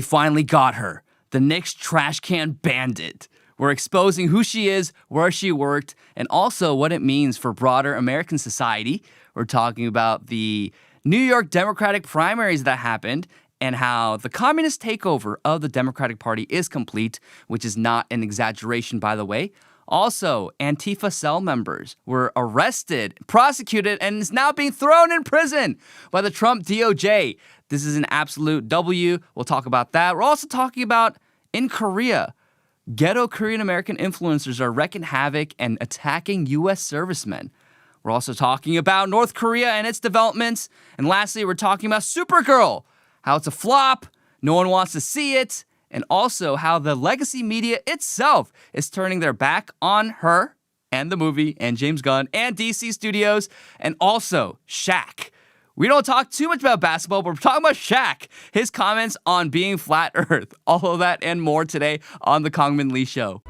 We finally got her. The Knicks trash can bandit. We're exposing who she is, where she worked, and also what it means for broader American society. We're talking about the New York Democratic Primaries that happened and how the communist takeover of the Democratic Party is complete, which is not an exaggeration, by the way. Also, Antifa cell members were arrested, prosecuted, and is now being thrown in prison by the Trump DOJ. This is an absolute W. We'll talk about that. We're also talking about in Korea. Ghetto Korean American influencers are wreaking havoc and attacking U.S. servicemen. We're also talking about North Korea and its developments. And lastly, we're talking about Supergirl, how it's a flop, no one wants to see it, and also how the legacy media itself is turning their back on her and the movie and James Gunn and DC Studios, and also Shaq. We don't talk too much about basketball, but we're talking about Shaq, his comments on being flat earth. All of that and more today on The Kongman Lee Show.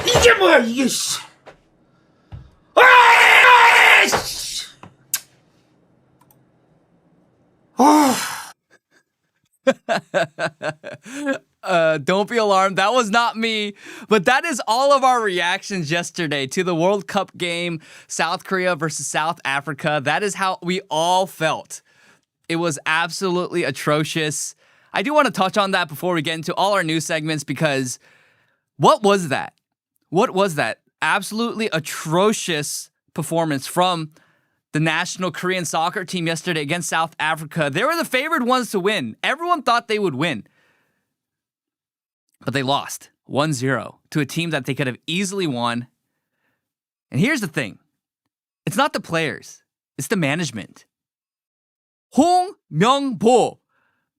이게 뭐야 이게 씨. Don't be alarmed. That was not me. But that is all of our reactions yesterday to the World Cup game, South Korea versus South Africa. That is how we all felt. It was absolutely atrocious. I do want to touch on that before we get into all our news segments because what was that? What was that? Absolutely atrocious performance from the national Korean soccer team yesterday against South Africa. They were the favored ones to win. Everyone thought they would win. But they lost 1-0 to a team that they could have easily won. And here's the thing. It's not the players. It's the management. Hong Myung-bo,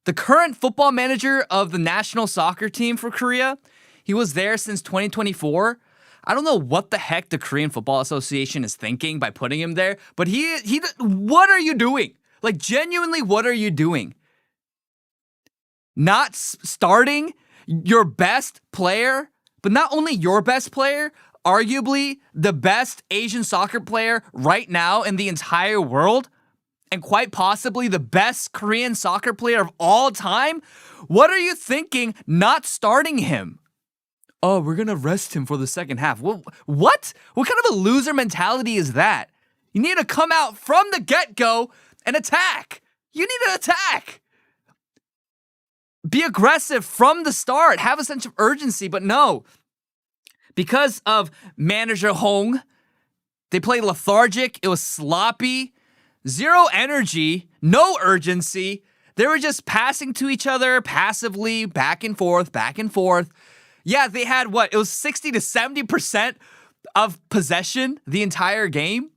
the current football manager of the national soccer team for Korea, he was there since 2024. I don't know what the heck the Korean Football Association is thinking by putting him there, but what are you doing? Like, genuinely, what are you doing? Not starting your best player, but not only your best player, arguably the best Asian soccer player right now in the entire world, and quite possibly the best Korean soccer player of all time? What are you thinking not starting him? Oh, we're going to rest him for the second half. What? What kind of a loser mentality is that? You need to come out from the get-go and attack. You need to attack. Be aggressive from the start. Have a sense of urgency, but no. Because of manager Hong, they played lethargic. It was sloppy. Zero energy. No urgency. They were just passing to each other passively, back and forth, back and forth. Yeah, they had what? It was 60 to 70% of possession the entire game.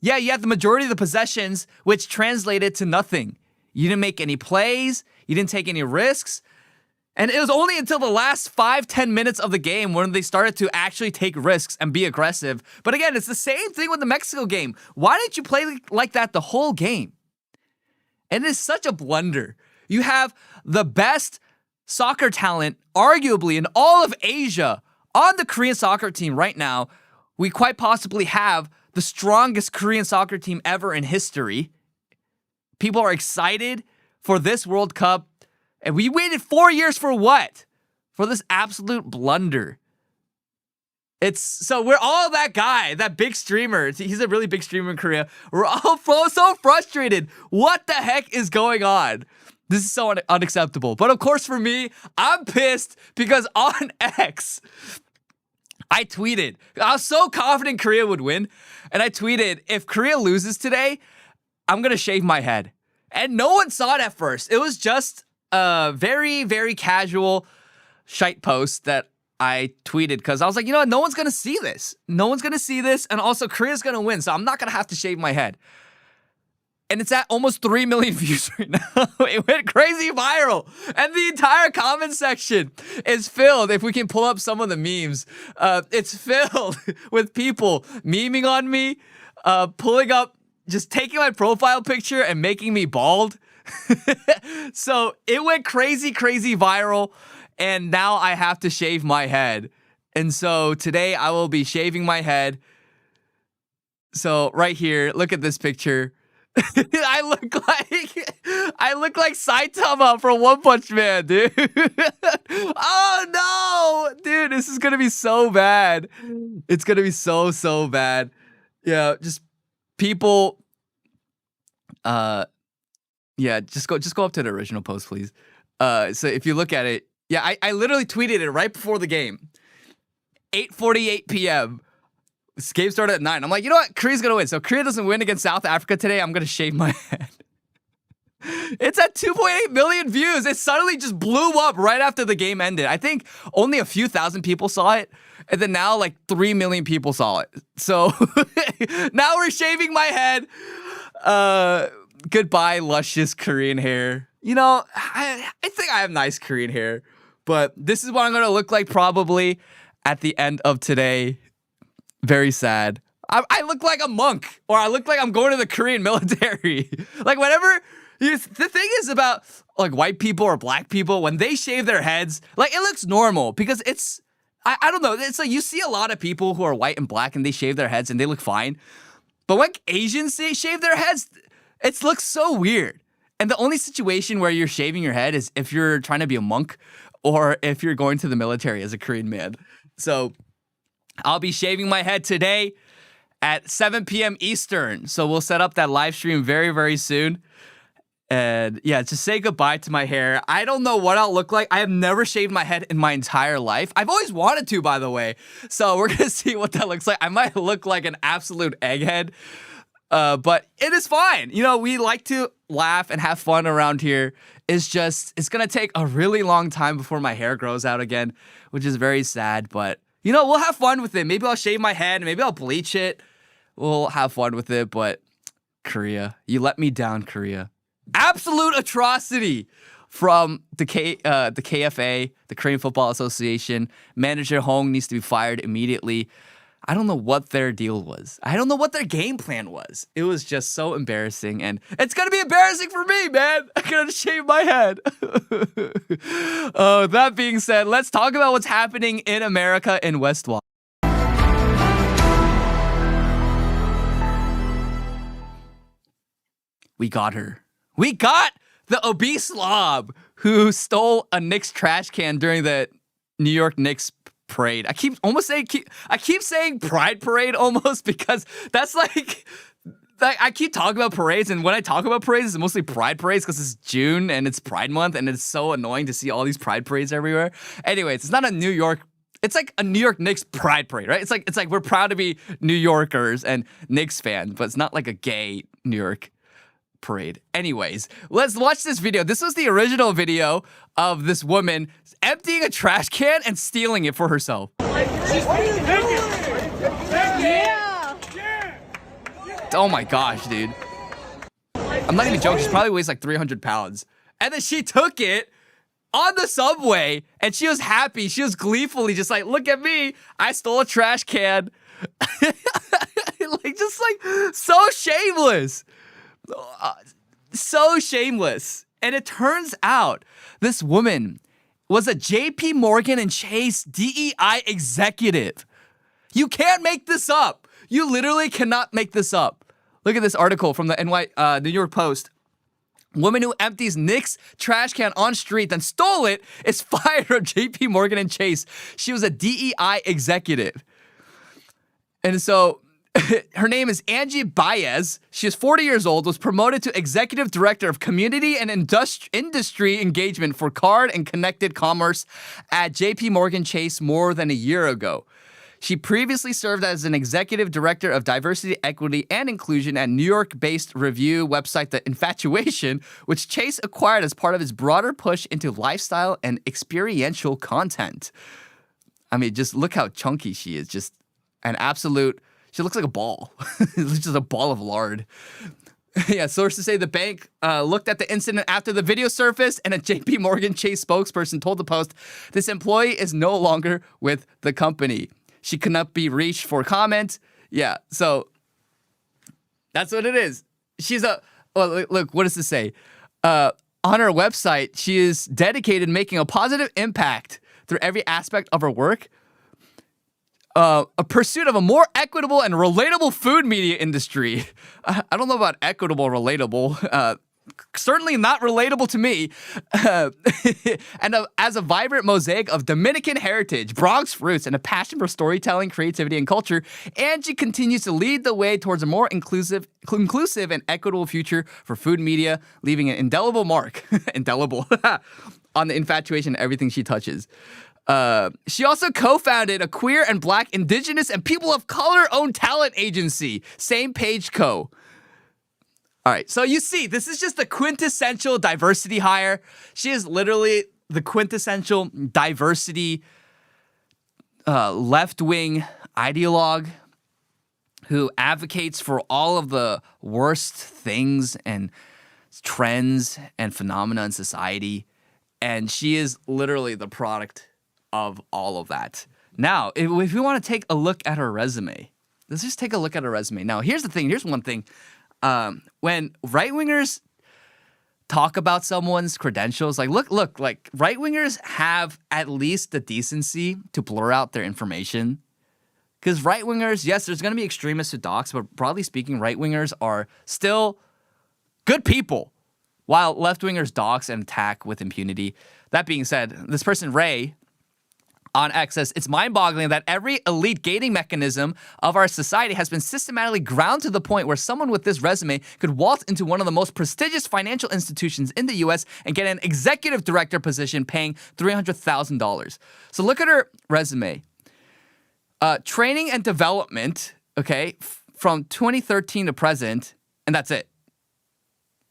Yeah, you had the majority of the possessions, which translated to nothing. You didn't make any plays. You didn't take any risks. And it was only until the last 5-10 minutes of the game when they started to actually take risks and be aggressive. But again, it's the same thing with the Mexico game. Why didn't you play like that the whole game? And it is such a blunder. You have the best soccer talent, arguably, in all of Asia on the Korean soccer team right now. We quite possibly have the strongest Korean soccer team ever in history. People are excited for this World Cup. And we waited 4 years for what? For this absolute blunder. So we're all that guy, that big streamer. He's a really big streamer in Korea. We're all so frustrated. What the heck is going on? This is so unacceptable. But of course, for me, I'm pissed because on X, I tweeted. I was so confident Korea would win. And I tweeted, if Korea loses today, I'm going to shave my head. And no one saw it at first. It was just a very, very casual shite post that I tweeted because I was like, you know what? No one's going to see this. No one's going to see this. And also, Korea's going to win. So I'm not going to have to shave my head. And it's at almost 3 million views right now. It went crazy viral. And the entire comment section is filled, if we can pull up some of the memes, it's filled with people memeing on me, pulling up, just taking my profile picture and making me bald. So it went crazy viral. And now I have to shave my head. And so today I will be shaving my head. So right here, look at this picture. I look like Saitama from One Punch Man, dude. Oh no, dude, this is gonna be so bad. It's gonna be so bad. Yeah, just people. Yeah, just go up to the original post, please. So if you look at it, yeah, I literally tweeted it right before the game, 8:48 p.m. This game started at 9. I'm like, you know what? Korea's going to win. So Korea doesn't win against South Africa today. I'm going to shave my head. It's at 2.8 million views. It suddenly just blew up right after the game ended. I think only a few thousand people saw it. And then now like 3 million people saw it. So now we're shaving my head. Goodbye, luscious Korean hair. You know, I think I have nice Korean hair. But this is what I'm going to look like probably at the end of today. Very sad. I look like a monk, or I look like I'm going to the Korean military. Like whenever, the thing is about like white people or black people, when they shave their heads, like it looks normal because it's, I don't know. It's like you see a lot of people who are white and black and they shave their heads and they look fine. But when Asians shave their heads, it looks so weird. And the only situation where you're shaving your head is if you're trying to be a monk or if you're going to the military as a Korean man. So I'll be shaving my head today at 7 p.m. Eastern. So we'll set up that live stream very soon. And yeah, just say goodbye to my hair. I don't know what I'll look like. I have never shaved my head in my entire life. I've always wanted to, by the way. So we're going to see what that looks like. I might look like an absolute egghead. But it is fine. You know, we like to laugh and have fun around here. It's going to take a really long time before my hair grows out again, which is very sad. But you know, we'll have fun with it. Maybe I'll shave my head. Maybe I'll bleach it. We'll have fun with it. But Korea, you let me down, Korea. Absolute atrocity from the KFA, the Korean Football Association. Manager Hong needs to be fired immediately. I don't know what their deal was. I don't know what their game plan was. It was just so embarrassing. And it's going to be embarrassing for me, man. I'm going to shave my head. That being said, let's talk about what's happening in America in Westwall. We got her. We got the obese slob who stole a Knicks trash can during the New York Knicks parade. I keep saying Pride Parade almost because that's like I keep talking about parades, and when I talk about parades, it's mostly Pride parades because it's June and it's Pride Month, and it's so annoying to see all these Pride parades everywhere. Anyways, it's not a New York. It's like a New York Knicks Pride Parade, right? It's like we're proud to be New Yorkers and Knicks fans, but it's not like a gay New York parade. Anyways, let's watch this video. This was the original video of this woman emptying a trash can and stealing it for herself. Oh my gosh, dude. I'm not even joking. She probably weighs like 300 pounds. And then she took it on the subway and she was happy. She was gleefully just like, look at me. I stole a trash can. Just so shameless. So shameless. And it turns out this woman was a JP Morgan and Chase DEI executive. You can't make this up. You literally cannot make this up. Look at this article from the New York Post. Woman who empties Knicks trash can on street then stole it is fired from JP Morgan and Chase. She was a DEI executive. And so her name is Angie Baez. She is 40 years old, was promoted to Executive Director of Community and Industry Engagement for Card and Connected Commerce at JP Morgan Chase more than a year ago. She previously served as an Executive Director of Diversity, Equity, and Inclusion at New York-based review website The Infatuation, which Chase acquired as part of its broader push into lifestyle and experiential content. I mean, just look how chunky she is. Just an absolute... She looks like a ball. It's just a ball of lard. Yeah, sources say the bank looked at the incident after the video surfaced, and a JP Morgan Chase spokesperson told the Post, this employee is no longer with the company. She could not be reached for comment. Yeah, so that's what it is. She's look, what does this say? On her website, she is dedicated to making a positive impact through every aspect of her work. a pursuit of a more equitable and relatable food media industry. I don't know about equitable, relatable. Certainly not relatable to me. As a vibrant mosaic of Dominican heritage, Bronx roots, and a passion for storytelling, creativity, and culture, Angie continues to lead the way towards a more inclusive and equitable future for food media, leaving an indelible mark, indelible, on the infatuation of everything she touches. She also co-founded a queer and black, indigenous, and people of color-owned talent agency, Same Page Co. All right, so you see, this is just the quintessential diversity hire. She is literally the quintessential diversity left-wing ideologue who advocates for all of the worst things and trends and phenomena in society. And she is literally the product of all of that. Now, if we want to take a look at her resume, let's just take a look at her resume. Now, here's the thing. Here's one thing. When right-wingers talk about someone's credentials, like look, like right-wingers have at least the decency to blur out their information. Because right-wingers, yes, there's going to be extremists who dox, but broadly speaking, right-wingers are still good people, while left-wingers dox and attack with impunity. That being said, this person, Ray, on X says, it's mind-boggling that every elite gating mechanism of our society has been systematically ground to the point where someone with this resume could waltz into one of the most prestigious financial institutions in the U.S. and get an executive director position paying $300,000. So look at her resume. Training and development, okay, from 2013 to present, and that's it.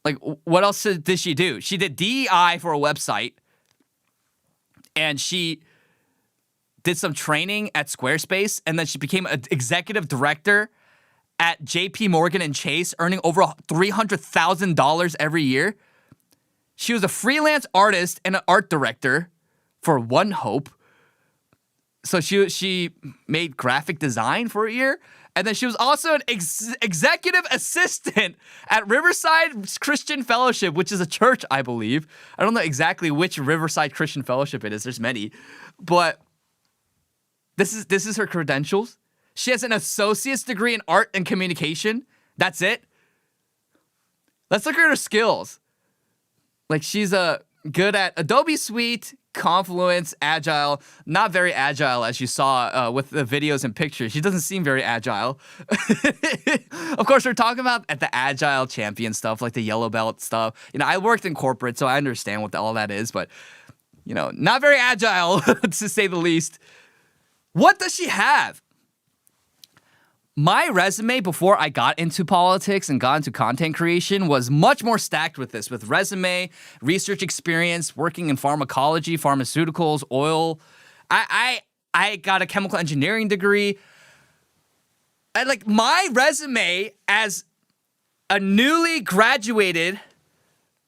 Like, what else did she do? She did DEI for a website, and she did some training at Squarespace, and then she became an executive director at JP Morgan and Chase, earning over $300,000 every year. She was a freelance artist and an art director for One Hope. So she made graphic design for a year, and then she was also an executive assistant at Riverside Christian Fellowship, which is a church, I believe. I don't know exactly which Riverside Christian Fellowship it is. There's many, but this is her credentials. She has an associate's degree in art and communication. That's it. Let's look at her skills. Like, she's good at Adobe Suite, Confluence, Agile. Not very agile, as you saw with the videos and pictures. She doesn't seem very agile. Of course, we're talking about at the Agile champion stuff, like the yellow belt stuff. You know, I worked in corporate, so I understand what all that is, but, you know, not very agile, to say the least. What does she have? My resume before I got into politics and got into content creation was much more stacked with this, with resume, research experience, working in pharmacology, pharmaceuticals, oil. I got a chemical engineering degree. Like, my resume as a newly graduated,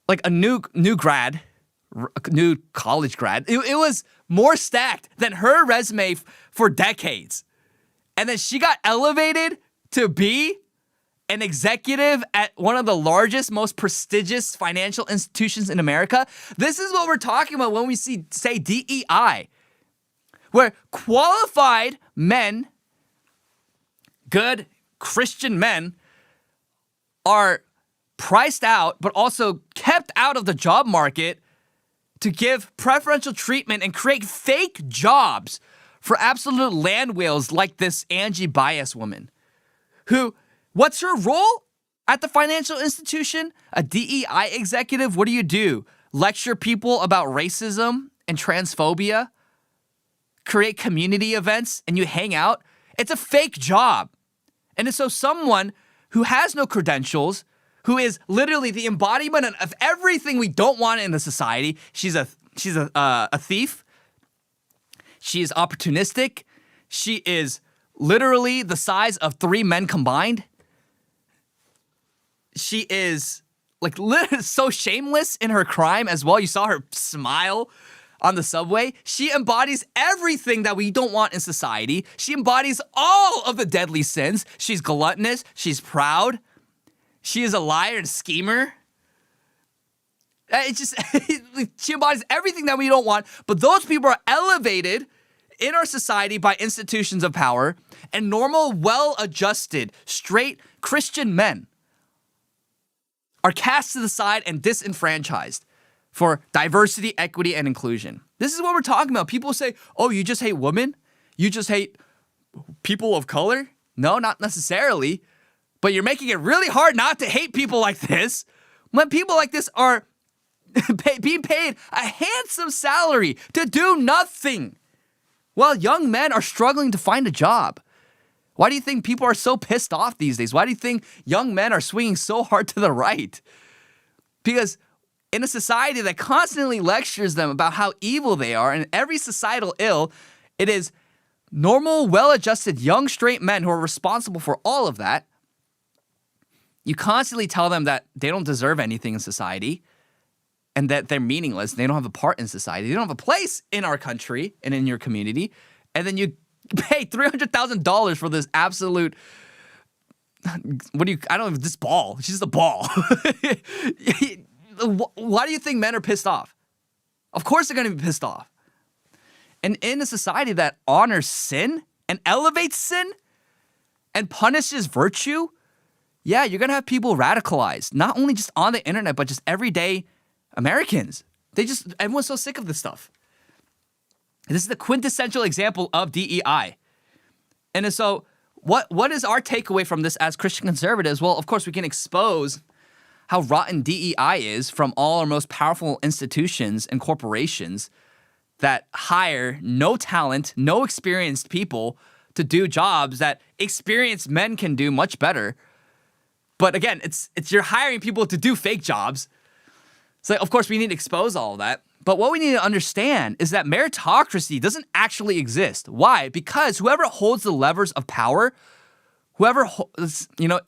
like a new grad, new college grad, it was more stacked than her resume for decades. And then she got elevated to be an executive at one of the largest, most prestigious financial institutions in America. This is what we're talking about when we say DEI, where qualified men, good Christian men, are priced out, but also kept out of the job market to give preferential treatment and create fake jobs for absolute land whales like this Angie Bias woman, who, what's her role at the financial institution? A DEI executive? What do? Lecture people about racism and transphobia? Create community events and you hang out? It's a fake job. And so someone who has no credentials, who is literally the embodiment of everything we don't want in the society, she's a thief. She is opportunistic. She is literally the size of 3 men combined. She is like so shameless in her crime as well. You saw her smile on the subway. She embodies everything that we don't want in society. She embodies all of the deadly sins. She's gluttonous. She's proud. She is a liar and schemer. It's just, she embodies everything that we don't want, but those people are elevated in our society by institutions of power, and normal, well-adjusted, straight Christian men are cast to the side and disenfranchised for diversity, equity, and inclusion. This is what we're talking about. People say, oh, you just hate women? You just hate people of color? No, not necessarily. But you're making it really hard not to hate people like this when people like this are being paid a handsome salary to do nothing while young men are struggling to find a job. Why do you think people are so pissed off these days? Why do you think young men are swinging so hard to the right? Because in a society that constantly lectures them about how evil they are and every societal ill, it is normal, well-adjusted, young, straight men who are responsible for all of that. You constantly tell them that they don't deserve anything in society and that they're meaningless. They don't have a part in society. They don't have a place in our country and in your community. And then you pay $300,000 for this absolute, this ball. It's just a ball. Why do you think men are pissed off? Of course they're going to be pissed off. And in a society that honors sin and elevates sin and punishes virtue, yeah, you're going to have people radicalized, not only just on the internet, but just everyday Americans. Everyone's so sick of this stuff. This is the quintessential example of DEI. And so what is our takeaway from this as Christian conservatives? Well, of course, we can expose how rotten DEI is from all our most powerful institutions and corporations that hire no talent, no experienced people to do jobs that experienced men can do much better. But again, it's you're hiring people to do fake jobs. So of course we need to expose all of that. But what we need to understand is that meritocracy doesn't actually exist. Why? Because whoever holds the levers of power, whoever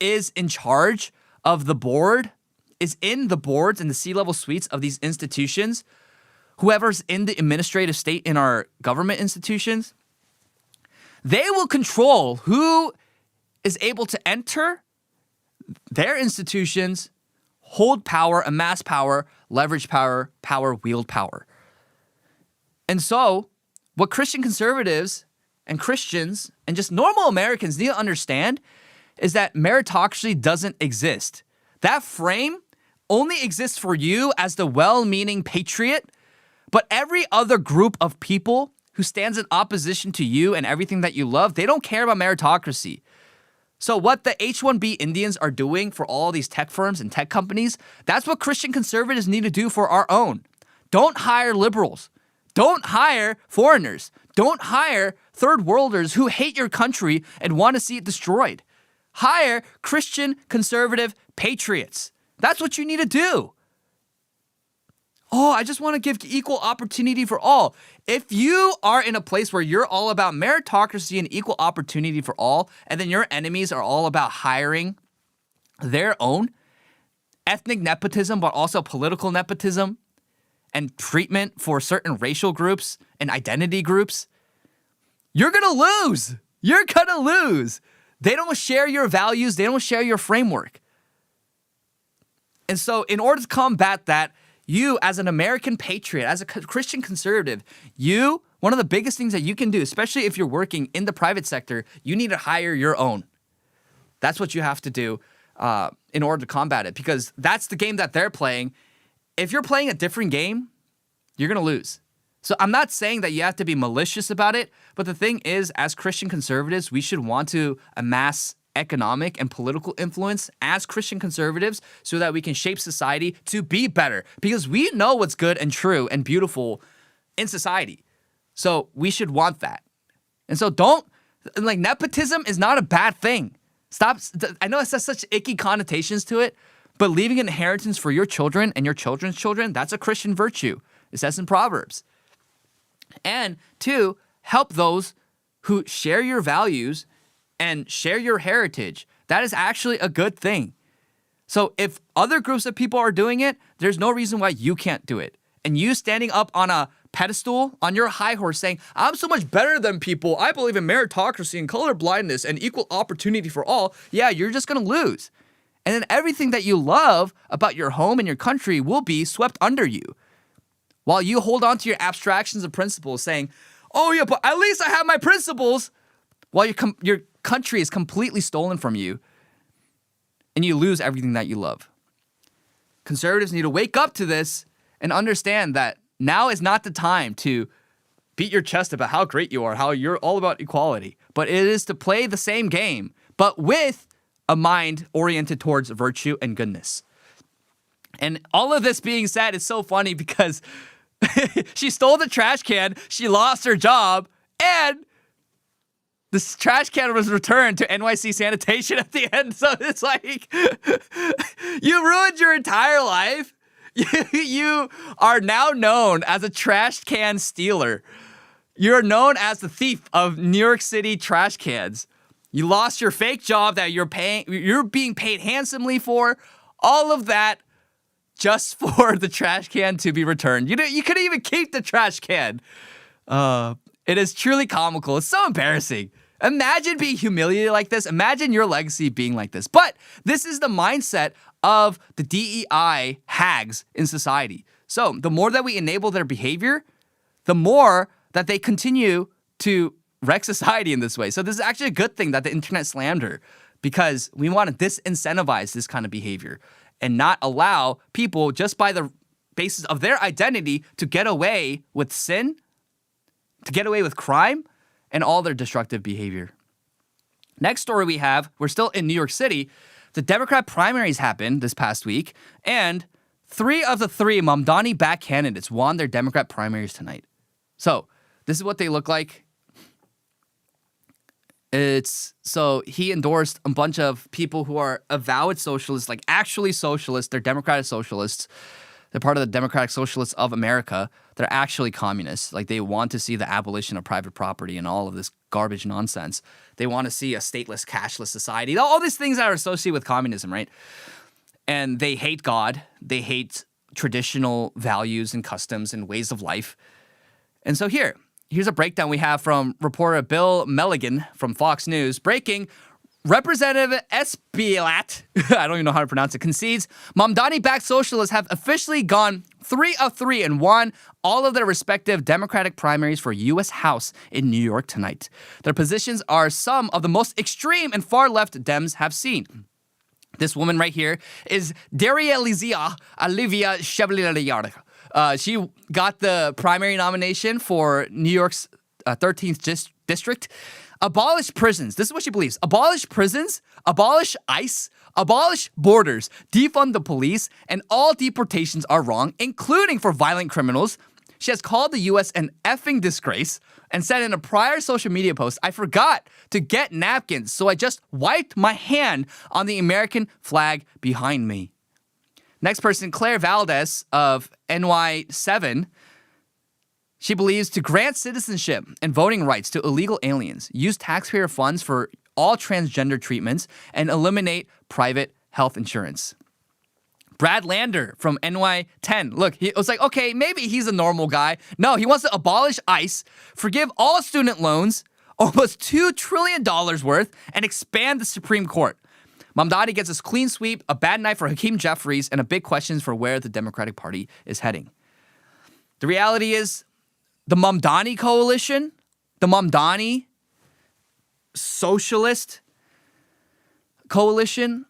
is in charge of the board, is in the boards and the C-level suites of these institutions, whoever's in the administrative state in our government institutions, they will control who is able to enter their institutions, hold power, amass power, leverage power, wield power. And so, what Christian conservatives and Christians and just normal Americans need to understand is that meritocracy doesn't exist. That frame only exists for you as the well-meaning patriot, but every other group of people who stands in opposition to you and everything that you love, they don't care about meritocracy. So what the H-1B Indians are doing for all these tech firms and tech companies, that's what Christian conservatives need to do for our own. Don't hire liberals. Don't hire foreigners. Don't hire third worlders who hate your country and want to see it destroyed. Hire Christian conservative patriots. That's what you need to do. Oh, I just want to give equal opportunity for all. If you are in a place where you're all about meritocracy and equal opportunity for all, and then your enemies are all about hiring their own ethnic nepotism, but also political nepotism and treatment for certain racial groups and identity groups, you're going to lose. You're going to lose. They don't share your values. They don't share your framework. And so in order to combat that, you, as an American patriot, as a Christian conservative, one of the biggest things that you can do, especially if you're working in the private sector, you need to hire your own. That's what you have to do in order to combat it, because that's the game that they're playing. If you're playing a different game, you're going to lose. So I'm not saying that you have to be malicious about it, but the thing is, as Christian conservatives, we should want to amass economic and political influence as Christian conservatives so that we can shape society to be better, because we know what's good and true and beautiful in society. So we should want that. And so nepotism is not a bad thing. Stop. I know it has such icky connotations to it, but leaving an inheritance for your children and your children's children, that's a Christian virtue. It says in Proverbs. And 2, help those who share your values and share your heritage. That is actually a good thing. So if other groups of people are doing it, there's no reason why you can't do it. And you standing up on a pedestal, on your high horse saying, I'm so much better than people. I believe in meritocracy and colorblindness and equal opportunity for all. Yeah, you're just going to lose. And then everything that you love about your home and your country will be swept under you. While you hold on to your abstractions and principles saying, Oh yeah, but at least I have my principles. While your country is completely stolen from you, and you lose everything that you love. Conservatives need to wake up to this and understand that now is not the time to beat your chest about how great you are, how you're all about equality, but it is to play the same game, but with a mind oriented towards virtue and goodness. And all of this being said, it's so funny because she stole the trash can, she lost her job, and this trash can was returned to NYC sanitation at the end. So it's like, you ruined your entire life. You are now known as a trash can stealer. You're known as the thief of New York City trash cans. You lost your fake job that you're being paid handsomely for. All of that just for the trash can to be returned. You couldn't even keep the trash can. It is truly comical. It's so embarrassing. Imagine being humiliated like this. Imagine your legacy being like this. But this is the mindset of the DEI hags in society. So the more that we enable their behavior, the more that they continue to wreck society in this way. So this is actually a good thing that the internet slammed her, because we want to disincentivize this kind of behavior and not allow people just by the basis of their identity to get away with sin, to get away with crime, and all their destructive behavior. Next story we have, we're still in New York City. The Democrat primaries happened this past week, and 3 of the 3 Mamdani-backed candidates won their Democrat primaries tonight. So this is what they look like. So he endorsed a bunch of people who are avowed socialists, like actually socialists. They're Democratic socialists. They're part of the Democratic Socialists of America. They're actually communists. Like, they want to see the abolition of private property and all of this garbage nonsense. They want to see a stateless, cashless society. All these things that are associated with communism, right? And they hate God. They hate traditional values and customs and ways of life. And so here's a breakdown we have from reporter Bill Milligan from Fox News. Breaking: Representative Espilat, I don't even know how to pronounce it, concedes Mamdani-backed socialists have officially gone 3 of 3 and won all of their respective Democratic primaries for U.S. House in New York tonight. Their positions are some of the most extreme and far-left Dems have seen. This woman right here is Daria Olivia Chevalier. She got the primary nomination for New York's 13th district. Abolish prisons. This is what she believes. Abolish prisons, abolish ICE, abolish borders, defund the police, and all deportations are wrong, including for violent criminals. She has called the U.S. an effing disgrace and said in a prior social media post, "I forgot to get napkins, so I just wiped my hand on the American flag behind me." Next person, Claire Valdez of NY7. She believes to grant citizenship and voting rights to illegal aliens, use taxpayer funds for all transgender treatments, and eliminate private health insurance. Brad Lander from NY10. Look, he was like, okay, maybe he's a normal guy. No, he wants to abolish ICE, forgive all student loans, almost $2 trillion worth, and expand the Supreme Court. Mamdani gets a clean sweep, a bad night for Hakeem Jeffries, and a big question for where the Democratic Party is heading. The reality is, the Mamdani coalition, the Mamdani socialist coalition,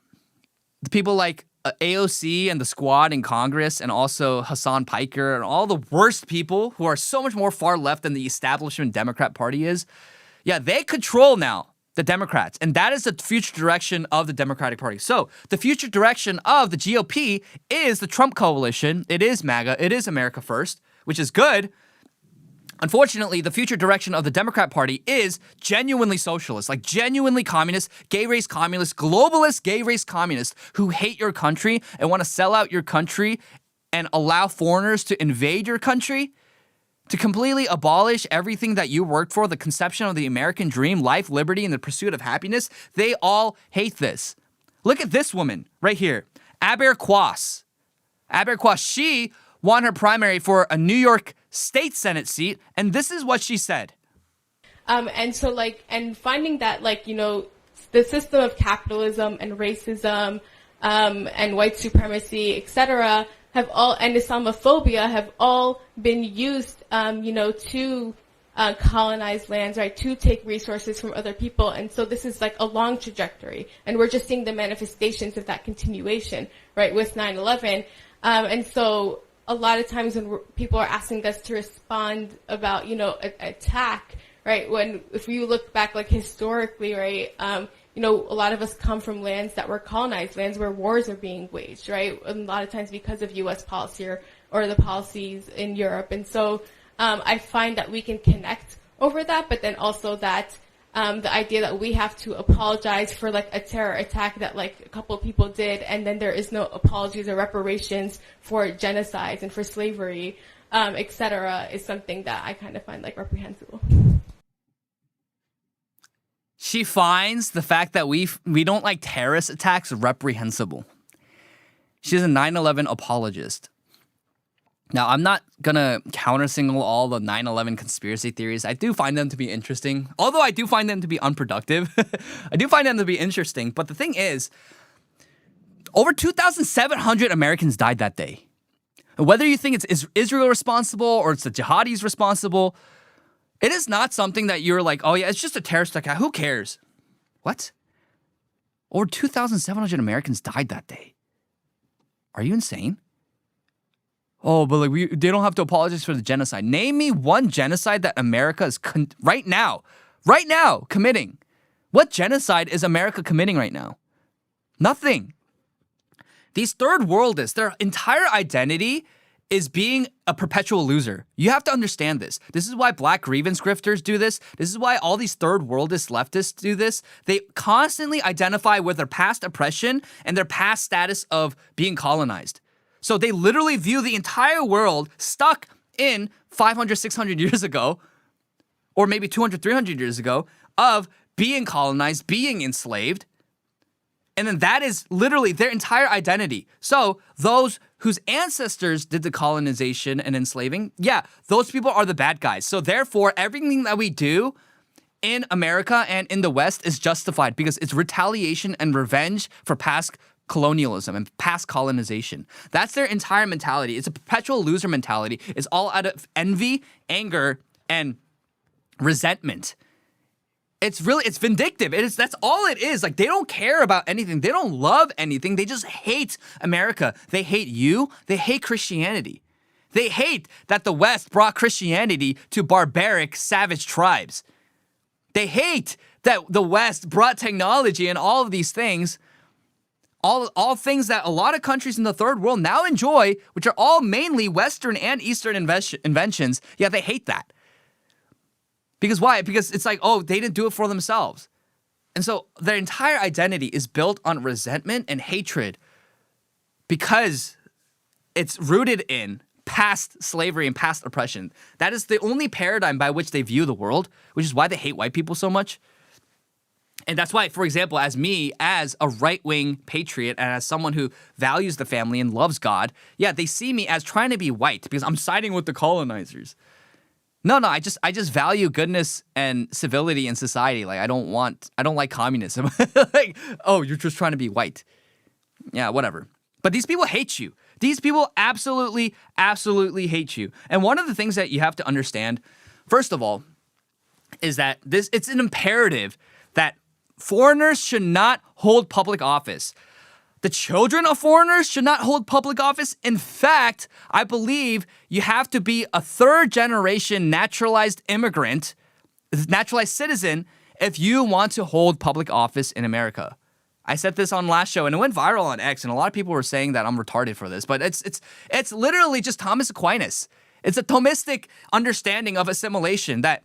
the people like AOC and the squad in Congress, and also Hassan Piker and all the worst people who are so much more far left than the establishment Democrat Party is, yeah, they control now the Democrats, and that is the future direction of the Democratic Party. So the future direction of the GOP is the Trump coalition. It is MAGA. It is America First, which is good. Unfortunately, the future direction of the Democrat Party is genuinely socialist, like genuinely communist, gay race communist, globalist gay race communists who hate your country and want to sell out your country and allow foreigners to invade your country, to completely abolish everything that you worked for, the conception of the American dream, life, liberty, and the pursuit of happiness. They all hate this. Look at this woman right here, Aber Quas. Aber Quas, she won her primary for a New York State Senate seat, and this is what she said. And finding that, the system of capitalism and racism and white supremacy, etc., and Islamophobia have all been used, to colonize lands, right, to take resources from other people. And so this is like a long trajectory. And we're just seeing the manifestations of that continuation, right, with 9/11. And so a lot of times when people are asking us to respond about, attack, right, if you look back, like, historically, right, a lot of us come from lands that were colonized, lands where wars are being waged, right, and a lot of times because of U.S. policy or the policies in Europe. And so I find that we can connect over that, but then also that the idea that we have to apologize for like a terror attack that like a couple of people did, and then there is no apologies or reparations for genocides and for slavery, etc., is something that I kind of find like reprehensible. She finds the fact that we don't like terrorist attacks reprehensible. She's a 9/11 apologist. Now, I'm not going to countersingle all the 9/11 conspiracy theories. I do find them to be interesting. Although I do find them to be unproductive. I do find them to be interesting. But the thing is, over 2,700 Americans died that day. Whether you think it's Israel responsible or it's the jihadis responsible, it is not something that you're like, oh yeah, it's just a terrorist attack. Who cares? What? Over 2,700 Americans died that day. Are you insane? Oh, but like they don't have to apologize for the genocide. Name me one genocide that America is right now committing. What genocide is America committing right now? Nothing. These third worldists, their entire identity is being a perpetual loser. You have to understand this. This is why black grievance grifters do this. This is why all these third worldist leftists do this. They constantly identify with their past oppression and their past status of being colonized. So they literally view the entire world stuck in 500, 600 years ago, or maybe 200, 300 years ago, of being colonized, being enslaved. And then that is literally their entire identity. So those whose ancestors did the colonization and enslaving, yeah, those people are the bad guys. So therefore, everything that we do in America and in the West is justified because it's retaliation and revenge for past colonialism and past colonization. That's their entire mentality. It's a perpetual loser mentality. It's all out of envy, anger, and resentment. It's vindictive. That's all it is. Like, they don't care about anything. They don't love anything. They just hate America. They hate you. They hate Christianity. They hate that the West brought Christianity to barbaric, savage tribes. They hate that the West brought technology and all of these things, all things that a lot of countries in the third world now enjoy, which are all mainly Western and Eastern inventions. Yeah, they hate that. Because why? Because it's like, oh, they didn't do it for themselves. And so their entire identity is built on resentment and hatred because it's rooted in past slavery and past oppression. That is the only paradigm by which they view the world, which is why they hate white people so much. And that's why, for example, as me, as a right-wing patriot and as someone who values the family and loves God, yeah, they see me as trying to be white because I'm siding with the colonizers. No, I just value goodness and civility in society. Like, I don't like communism. Like, oh, you're just trying to be white. Yeah, whatever. But these people hate you. These people absolutely, absolutely hate you. And one of the things that you have to understand, first of all, is that it's an imperative that foreigners should not hold public office. The children of foreigners should not hold public office. In fact, I believe you have to be a third-generation naturalized immigrant, naturalized citizen, if you want to hold public office in America. I said this on last show, and it went viral on X, and a lot of people were saying that I'm retarded for this, but it's literally just Thomas Aquinas. It's a Thomistic understanding of assimilation that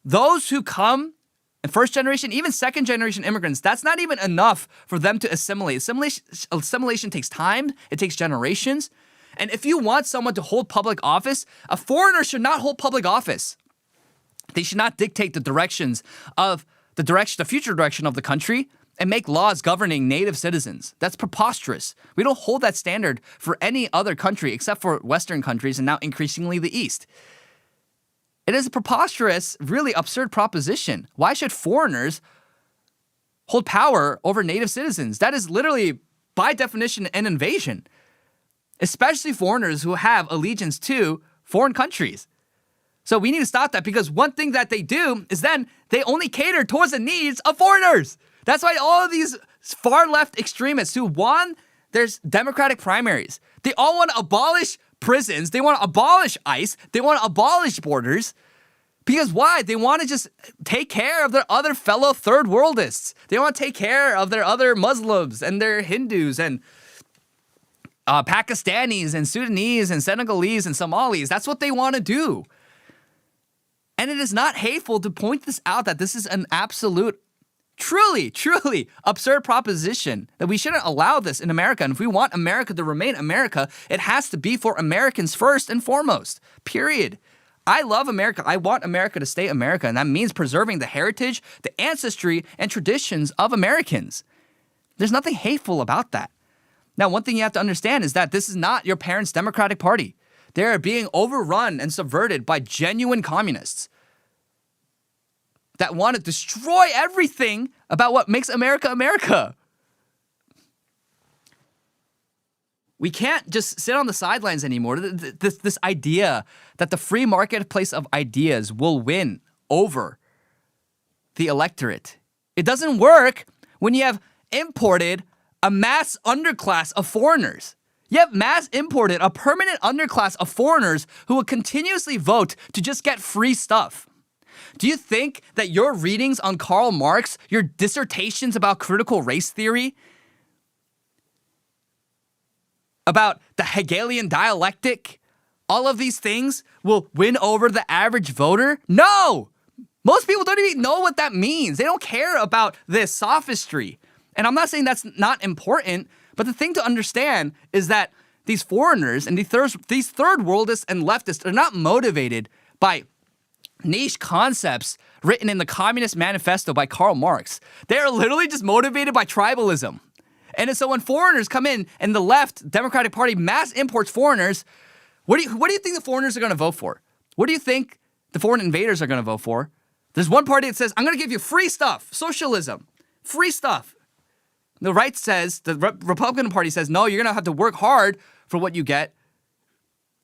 those who come and first generation, even second generation immigrants, that's not even enough for them to assimilate. Assimilation takes time. It takes generations. And if you want someone to hold public office, a foreigner should not hold public office. They should not dictate the future direction of the country and make laws governing native citizens. That's preposterous. We don't hold that standard for any other country except for Western countries and now increasingly the East. It is a preposterous, really absurd proposition. Why should foreigners hold power over native citizens? That is literally, by definition, an invasion. Especially foreigners who have allegiance to foreign countries. So we need to stop that, because one thing that they do is then they only cater towards the needs of foreigners. That's why all of these far left extremists who won there's Democratic primaries, they all want to abolish prisons. They want to abolish ICE. They want to abolish borders. Because why? They want to just take care of their other fellow third worldists. They want to take care of their other Muslims and their Hindus and Pakistanis and Sudanese and Senegalese and Somalis. That's what they want to do. And it is not hateful to point this out, that this is an absolute, truly, truly absurd proposition, that we shouldn't allow this in America. And if we want America to remain America, it has to be for Americans first and foremost, period. I love America. I want America to stay America, and that means preserving the heritage, the ancestry, and traditions of Americans. There's nothing hateful about that. Now, one thing you have to understand is that this is not your parents' Democratic Party. They're being overrun and subverted by genuine communists that want to destroy everything about what makes America America. We can't just sit on the sidelines anymore. This idea that the free marketplace of ideas will win over the electorate. It doesn't work when you have imported a mass underclass of foreigners. You have mass imported a permanent underclass of foreigners who will continuously vote to just get free stuff. Do you think that your readings on Karl Marx, your dissertations about critical race theory, about the Hegelian dialectic, all of these things will win over the average voter? No! Most people don't even know what that means. They don't care about this sophistry. And I'm not saying that's not important, but the thing to understand is that these foreigners and these third worldists and leftists are not motivated by niche concepts written in the Communist Manifesto by Karl Marx. They're literally just motivated by tribalism. And so when foreigners come in and the left Democratic Party mass imports foreigners, what do you think the foreigners are going to vote for? What do you think the foreign invaders are going to vote for? There's one party that says, I'm going to give you free stuff, socialism, free stuff. The right says, the Republican Party says, no, you're going to have to work hard for what you get.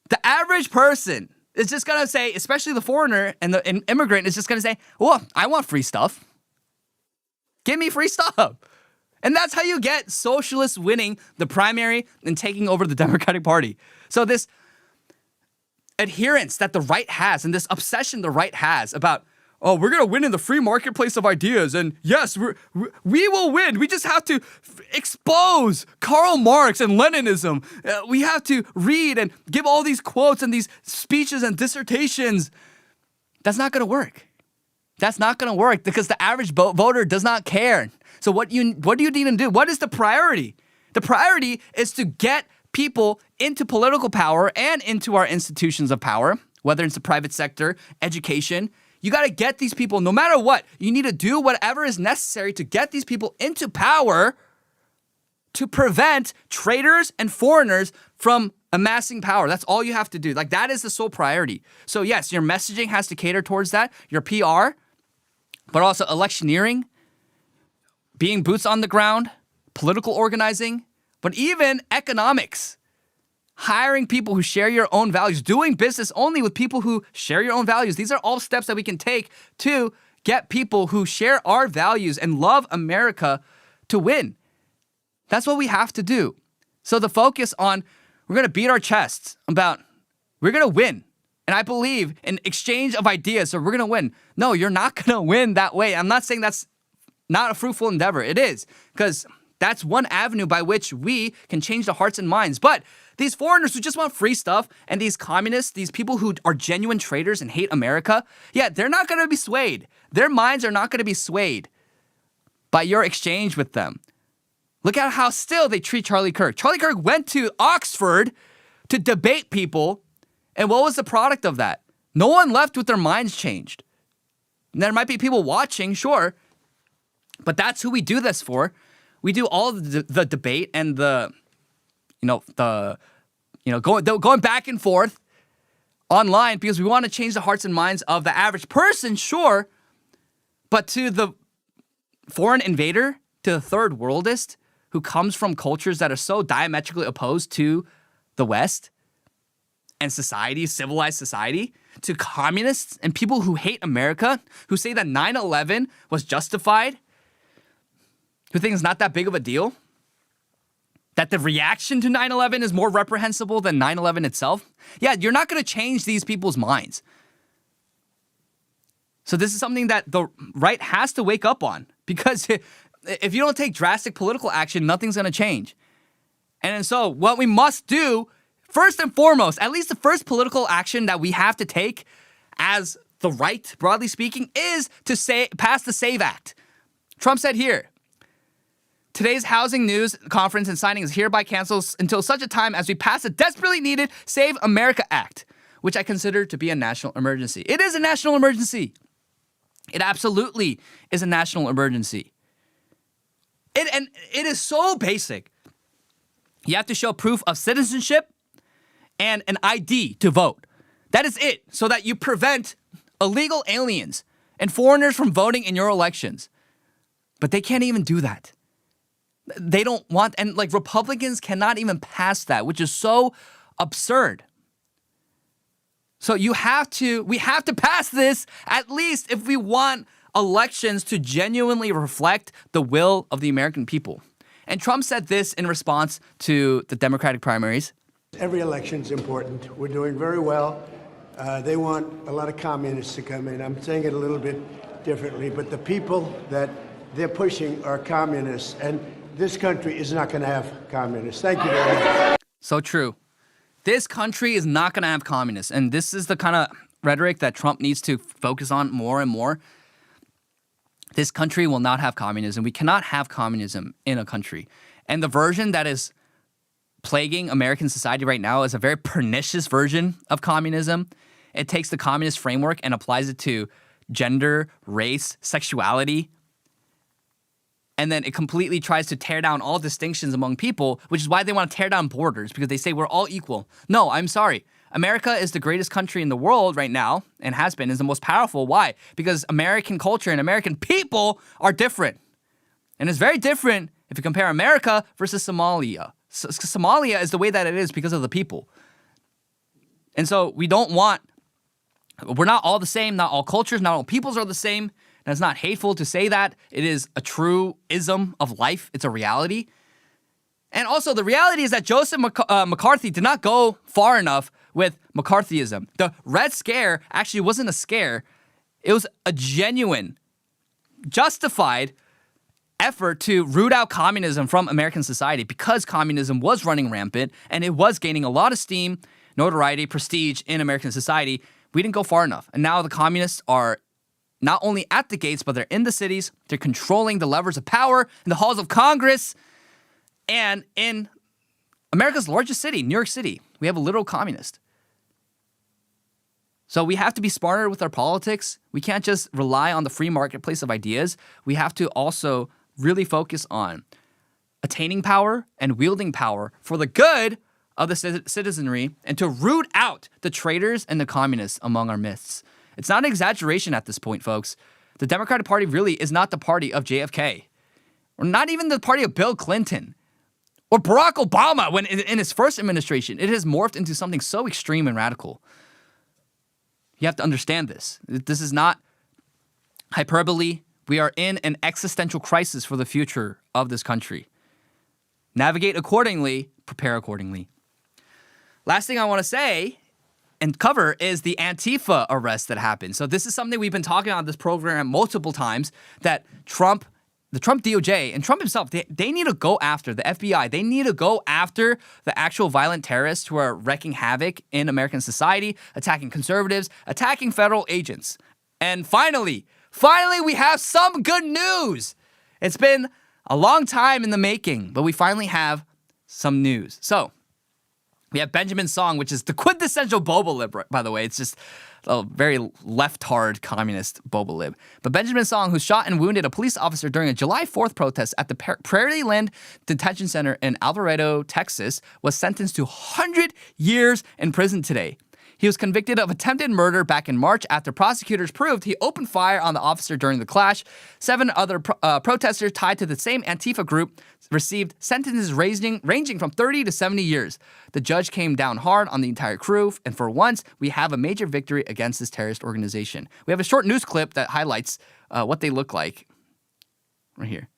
The average person is just going to say, especially the foreigner and the immigrant is just going to say, well, I want free stuff. Give me free stuff. And that's how you get socialists winning the primary and taking over the Democratic Party. So this adherence that the right has and this obsession the right has about, oh, we're going to win in the free marketplace of ideas. And yes, we will win. We just have to expose Karl Marx and Leninism. We have to read and give all these quotes and these speeches and dissertations. That's not going to work. That's not going to work because the average voter does not care. So what do you need to do? What is the priority? The priority is to get people into political power and into our institutions of power, whether it's the private sector, education. You got to get these people, no matter what. You need to do whatever is necessary to get these people into power to prevent traitors and foreigners from amassing power. That's all you have to do. Like, that is the sole priority. So yes, your messaging has to cater towards that, your PR, but also electioneering, being boots on the ground, political organizing, but even economics. Hiring people who share your own values, doing business only with people who share your own values. These are all steps that we can take to get people who share our values and love America to win. That's what we have to do. So the focus on, we're going to beat our chests about, we're going to win. And I believe in exchange of ideas, so we're going to win. No, you're not going to win that way. I'm not saying that's not a fruitful endeavor. It is, because that's one avenue by which we can change the hearts and minds. But these foreigners who just want free stuff and these communists, these people who are genuine traitors and hate America, yeah, they're not going to be swayed. Their minds are not going to be swayed by your exchange with them. Look at how still they treat Charlie Kirk. Charlie Kirk went to Oxford to debate people, and what was the product of that? No one left with their minds changed. And there might be people watching, sure, but that's who we do this for. We do all the debate and going back and forth online because we want to change the hearts and minds of the average person, sure, but to the foreign invader, to the third worldist who comes from cultures that are so diametrically opposed to the West and society, civilized society, to communists and people who hate America, who say that 9/11 was justified, who think it's not that big of a deal, that the reaction to 9/11 is more reprehensible than 9/11 itself, yeah, you're not going to change these people's minds. So this is something that the right has to wake up on, because if you don't take drastic political action, nothing's going to change. And so what we must do, first and foremost, at least the first political action that we have to take as the right, broadly speaking, is to pass the SAVE Act. Trump said here, today's housing news conference and signing is hereby canceled until such a time as we pass the desperately needed Save America Act, which I consider to be a national emergency. It is a national emergency. It absolutely is a national emergency. And it is so basic. You have to show proof of citizenship and an ID to vote. That is it, so that you prevent illegal aliens and foreigners from voting in your elections. But they can't even do that. They don't want, and like Republicans cannot even pass that, which is so absurd. So we have to pass this, at least if we want elections to genuinely reflect the will of the American people. And Trump said this in response to the Democratic primaries. Every election's important. We're doing very well. They want a lot of communists to come in. I'm saying it a little bit differently, but the people that they're pushing are communists, and this country is not going to have communists. Thank you very much. So true. This country is not going to have communists. And this is the kind of rhetoric that Trump needs to focus on more and more. This country will not have communism. We cannot have communism in a country. And the version that is plaguing American society right now is a very pernicious version of communism. It takes the communist framework and applies it to gender, race, sexuality. And then it completely tries to tear down all distinctions among people, which is why they want to tear down borders, because they say we're all equal. No, I'm sorry. America is the greatest country in the world right now, and has been, is the most powerful. Why? Because American culture and American people are different. And it's very different if you compare America versus Somalia. Somalia is the way that it is because of the people. And so we're not all the same, not all cultures, not all peoples are the same. And it's not hateful to say that. It is a true ism of life. It's a reality. And also, the reality is that Joseph McCarthy did not go far enough with McCarthyism. The Red Scare actually wasn't a scare. It was a genuine, justified effort to root out communism from American society, because communism was running rampant and it was gaining a lot of steam, notoriety, prestige in American society. We didn't go far enough. And now the communists are not only at the gates, but they're in the cities. They're controlling the levers of power in the halls of Congress. And in America's largest city, New York City, we have a literal communist. So we have to be smarter with our politics. We can't just rely on the free marketplace of ideas. We have to also really focus on attaining power and wielding power for the good of the citizenry, and to root out the traitors and the communists among our midst. It's not an exaggeration at this point, folks. The Democratic Party really is not the party of JFK, or not even the party of Bill Clinton, or Barack Obama when in his first administration. It has morphed into something so extreme and radical. You have to understand this. This is not hyperbole. We are in an existential crisis for the future of this country. Navigate accordingly, prepare accordingly. Last thing I want to say and cover is the Antifa arrest that happened. So this is something we've been talking on this program multiple times, that the Trump DOJ and Trump himself, they need to go after the FBI. They need to go after the actual violent terrorists who are wreaking havoc in American society, attacking conservatives, attacking federal agents. And finally, we have some good news. It's been a long time in the making, but we finally have some news. So we have Benjamin Song, which is the quintessential boba lib, by the way. It's just a very left-hard communist boba lib. But Benjamin Song, who shot and wounded a police officer during a July 4th protest at the Prairie Land Detention Center in Alvarado, Texas, was sentenced to 100 years in prison today. He was convicted of attempted murder back in March after prosecutors proved he opened fire on the officer during the clash. 7 other protesters tied to the same Antifa group received sentences ranging from 30 to 70 years. The judge came down hard on the entire crew, and for once, we have a major victory against this terrorist organization. We have a short news clip that highlights what they look like right here.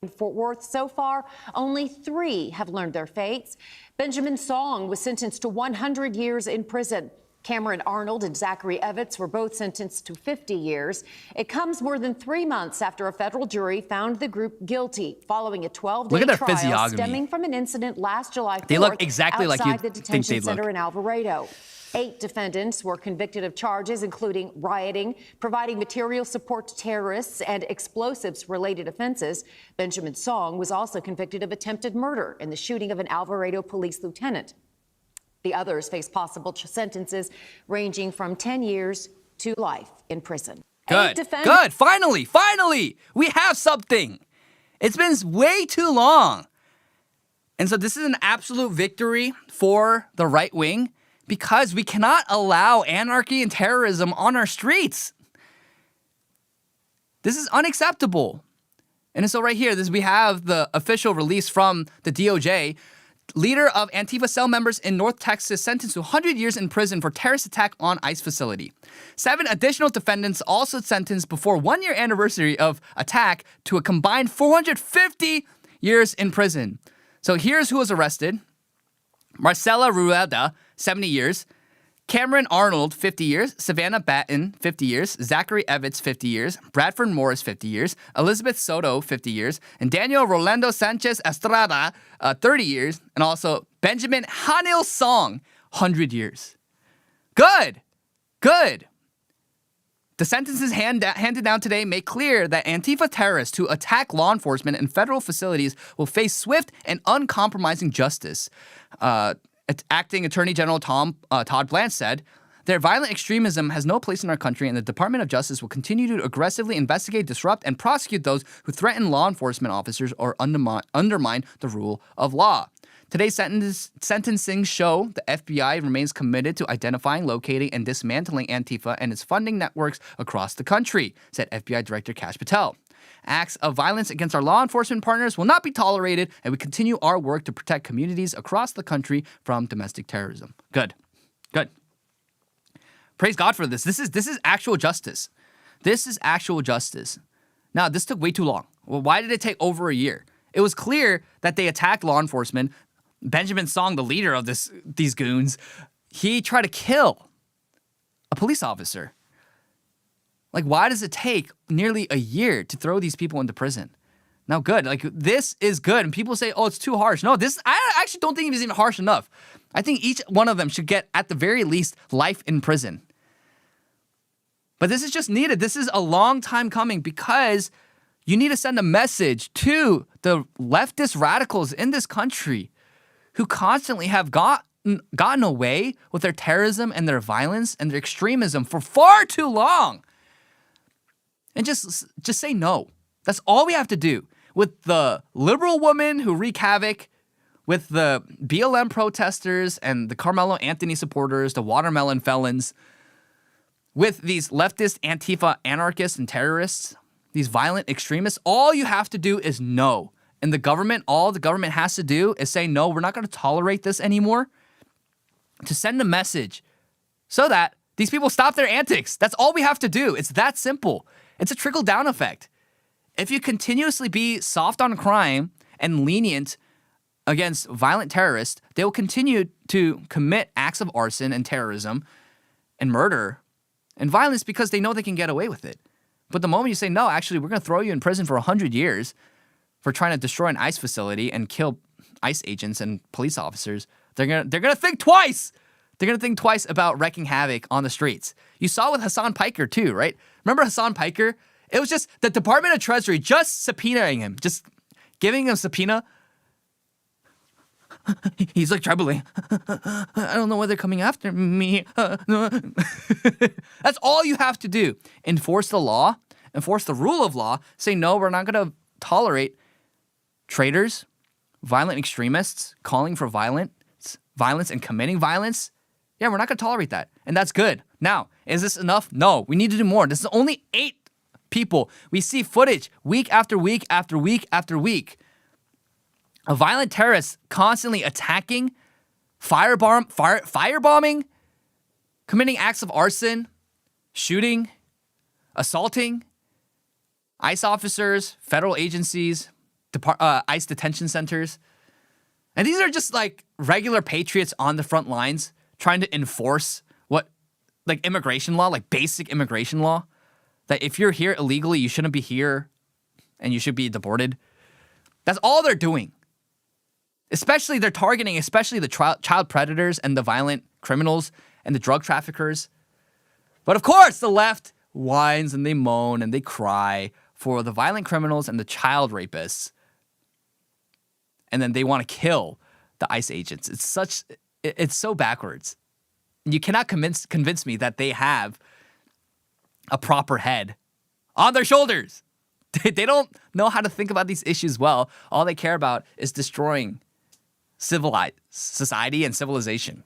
In Fort Worth so far, only 3 have learned their fates. Benjamin Song was sentenced to 100 years in prison. Cameron Arnold and Zachary Evans were both sentenced to 50 years. It comes more than 3 months after a federal jury found the group guilty following a 12-day trial stemming from an incident last July 4th they look exactly like you outside the think detention they'd center look. in Alvarado. 8 defendants were convicted of charges including rioting, providing material support to terrorists, and explosives-related offenses. Benjamin Song was also convicted of attempted murder in the shooting of an Alvarado police lieutenant. The others face possible sentences ranging from 10 years to life in prison. Good. Finally, we have something. It's been way too long. And so this is an absolute victory for the right wing, because we cannot allow anarchy and terrorism on our streets. This is unacceptable. And so right here, we have the official release from the DOJ. Leader of Antifa cell members in North Texas sentenced to 100 years in prison for terrorist attack on ICE facility. 7 additional defendants also sentenced before 1-year anniversary of attack to a combined 450 years in prison. So here's who was arrested. Marcela Rueda, 70 years. Cameron Arnold, 50 years. Savannah Batten, 50 years. Zachary Evans, 50 years. Bradford Morris, 50 years. Elizabeth Soto, 50 years. And Daniel Rolando Sanchez Estrada, 30 years. And also Benjamin Hanil Song, 100 years. Good. The sentences handed down today make clear that Antifa terrorists who attack law enforcement and federal facilities will face swift and uncompromising justice. Acting Attorney General Todd Blanche said, "Their violent extremism has no place in our country, and the Department of Justice will continue to aggressively investigate, disrupt, and prosecute those who threaten law enforcement officers or undermine the rule of law." Today's sentencing show the FBI remains committed to identifying, locating, and dismantling Antifa and its funding networks across the country, said FBI Director Kash Patel. Acts of violence against our law enforcement partners will not be tolerated, and we continue our work to protect communities across the country from domestic terrorism. Good. Praise God for this. This is actual justice. This is actual justice. Now, this took way too long. Well, why did it take over a year? It was clear that they attacked law enforcement. Benjamin Song, the leader of these goons, he tried to kill a police officer. Like, why does it take nearly a year to throw these people into prison? Now, good. Like, this is good. And people say, oh, it's too harsh. No, I actually don't think it was even harsh enough. I think each one of them should get, at the very least, life in prison. But this is just needed. This is a long time coming because you need to send a message to the leftist radicals in this country who constantly have gotten away with their terrorism and their violence and their extremism for far too long. And just say no. That's all we have to do. With the liberal woman who wreak havoc, with the BLM protesters and the Carmelo Anthony supporters, the watermelon felons, with these leftist Antifa anarchists and terrorists, these violent extremists, all you have to do is no. And all the government has to do is say, no, we're not going to tolerate this anymore, to send a message so that these people stop their antics. That's all we have to do. It's that simple. It's a trickle-down effect. If you continuously be soft on crime and lenient against violent terrorists, they will continue to commit acts of arson and terrorism and murder and violence because they know they can get away with it. But the moment you say, no, actually, we're going to throw you in prison for 100 years for trying to destroy an ICE facility and kill ICE agents and police officers, they're gonna think twice. They're going to think twice about wreaking havoc on the streets. You saw with Hassan Piker too, right? Remember Hassan Piker? It was just the Department of Treasury just subpoenaing him, just giving him a subpoena. He's like trembling. I don't know why they're coming after me. That's all you have to do. Enforce the law, enforce the rule of law. Say, no, we're not going to tolerate traitors, violent extremists, calling for violence, violence and committing violence, yeah, we're not going to tolerate that. And that's good. Now, is this enough? No, we need to do more. This is only 8 people. We see footage week after week after week after week of violent terrorists constantly attacking, firebombing, committing acts of arson, shooting, assaulting ICE officers, federal agencies, ICE detention centers. And these are just like regular patriots on the front lines trying to enforce like immigration law, like basic immigration law, that if you're here illegally, you shouldn't be here and you should be deported. That's all they're doing. They're targeting especially the child predators and the violent criminals and the drug traffickers. But of course, the left whines and they moan and they cry for the violent criminals and the child rapists. And then they want to kill the ICE agents. It's so backwards. You cannot convince me that they have a proper head on their shoulders. They don't know how to think about these issues well. All they care about is destroying civilized society and civilization.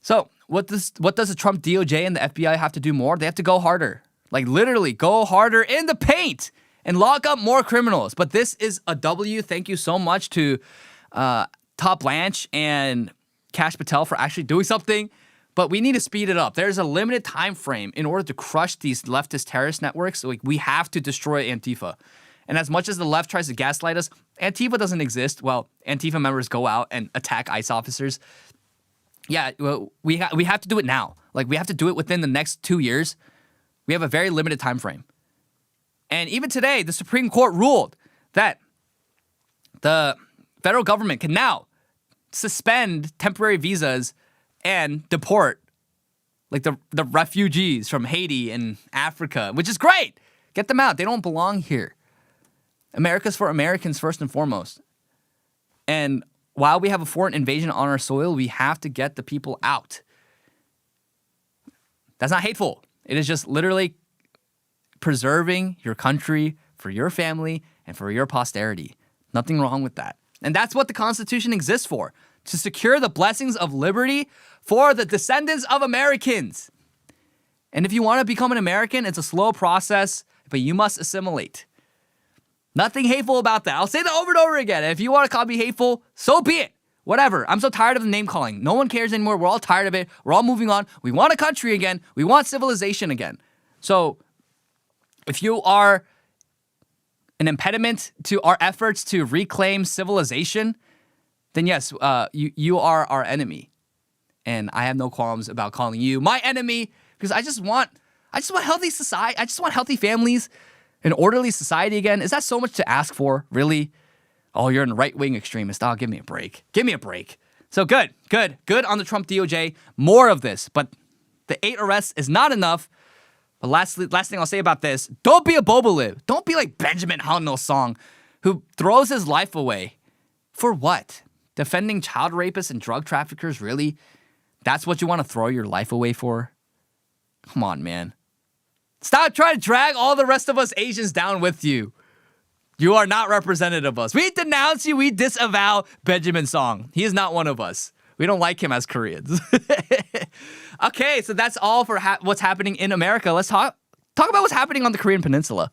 So what does the Trump DOJ and the FBI have to do more? They have to go harder. Like literally go harder in the paint and lock up more criminals. But this is a W. Thank you so much to Todd Blanche and Kash Patel for actually doing something. But we need to speed it up. There's a limited time frame in order to crush these leftist terrorist networks. Like we have to destroy Antifa. And as much as the left tries to gaslight us, Antifa doesn't exist. Well, Antifa members go out and attack ICE officers. Yeah, well, we have to do it now. Like we have to do it within the next 2 years. We have a very limited time frame. And even today, the Supreme Court ruled that the federal government can now suspend temporary visas and deport like the refugees from Haiti and Africa, which is great. Get them out. They don't belong here. America's for Americans first and foremost. And while we have a foreign invasion on our soil, we have to get the people out. That's not hateful. It is just literally preserving your country for your family and for your posterity. Nothing wrong with that. And that's what the Constitution exists for, to secure the blessings of liberty for the descendants of Americans. And if you want to become an American, it's a slow process, but you must assimilate. Nothing hateful about that. I'll say that over and over again. If you want to call me hateful, so be it. Whatever. I'm so tired of the name calling. No one cares anymore. We're all tired of it. We're all moving on. We want a country again. We want civilization again. So if you are an impediment to our efforts to reclaim civilization, then yes, you are our enemy. And I have no qualms about calling you my enemy because I just want healthy society. I just want healthy families, an orderly society again. Is that so much to ask for? Really? Oh, you're a right-wing extremist. Oh, give me a break. Give me a break. So good on the Trump DOJ. More of this. But the 8 arrests is not enough. But last thing I'll say about this, don't be a bobolib. Don't be like Benjamin Hanno Song, who throws his life away. For what? Defending child rapists and drug traffickers, really? That's what you want to throw your life away for? Come on, man. Stop trying to drag all the rest of us Asians down with you. You are not representative of us. We denounce you. We disavow Benjamin Song. He is not one of us. We don't like him as Koreans. Okay, so that's all for what's happening in America. Let's talk about what's happening on the Korean Peninsula.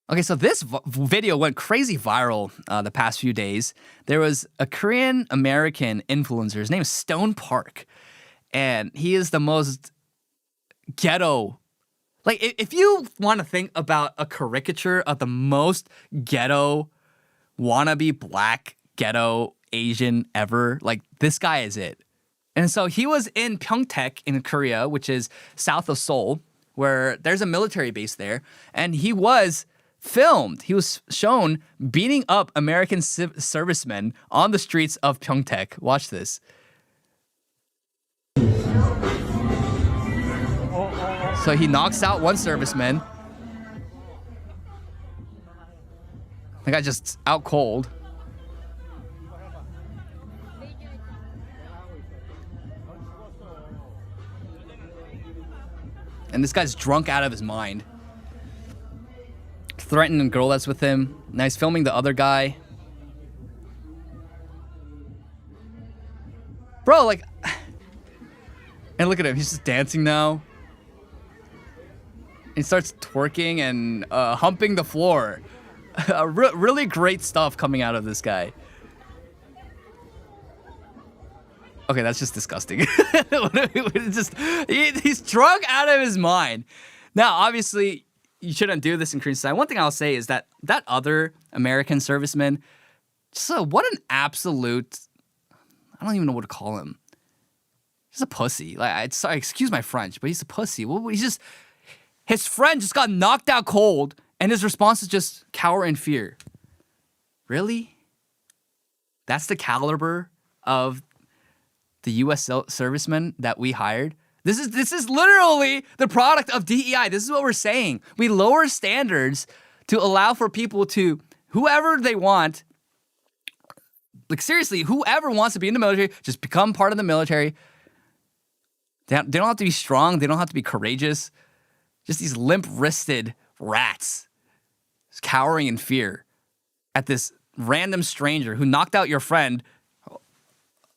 Okay, so this video went crazy viral the past few days. There was a Korean-American influencer. His name is Stone Park. And he is the most ghetto. Like, if you want to think about a caricature of the most ghetto, wannabe black ghetto Asian ever, like, this guy is it. And so he was in Pyeongtaek in Korea, which is south of Seoul, where there's a military base there. And he was filmed. He was shown beating up American servicemen on the streets of Pyeongtaek. Watch this. So he knocks out one serviceman. The guy just out cold. And this guy's drunk out of his mind. threatening the girl that's with him. Now he's filming the other guy. Bro, like... And look at him. He's just dancing now. He starts twerking and humping the floor. Really great stuff coming out of this guy. Okay, that's just disgusting. He's drunk out of his mind. Now, obviously, you shouldn't do this in Korean society. One thing I'll say is that other American serviceman, what an absolute, I don't even know what to call him. He's a pussy. Like, sorry, excuse my French, but he's a pussy. His friend just got knocked out cold, and his response is just cower in fear. Really? That's the caliber of the U.S. servicemen that we hired? This is literally the product of DEI. This is what we're saying. We lower standards to allow for people to, whoever they want, like seriously, whoever wants to be in the military, just become part of the military. They don't have to be strong. They don't have to be courageous. Just these limp-wristed rats just cowering in fear at this random stranger who knocked out your friend.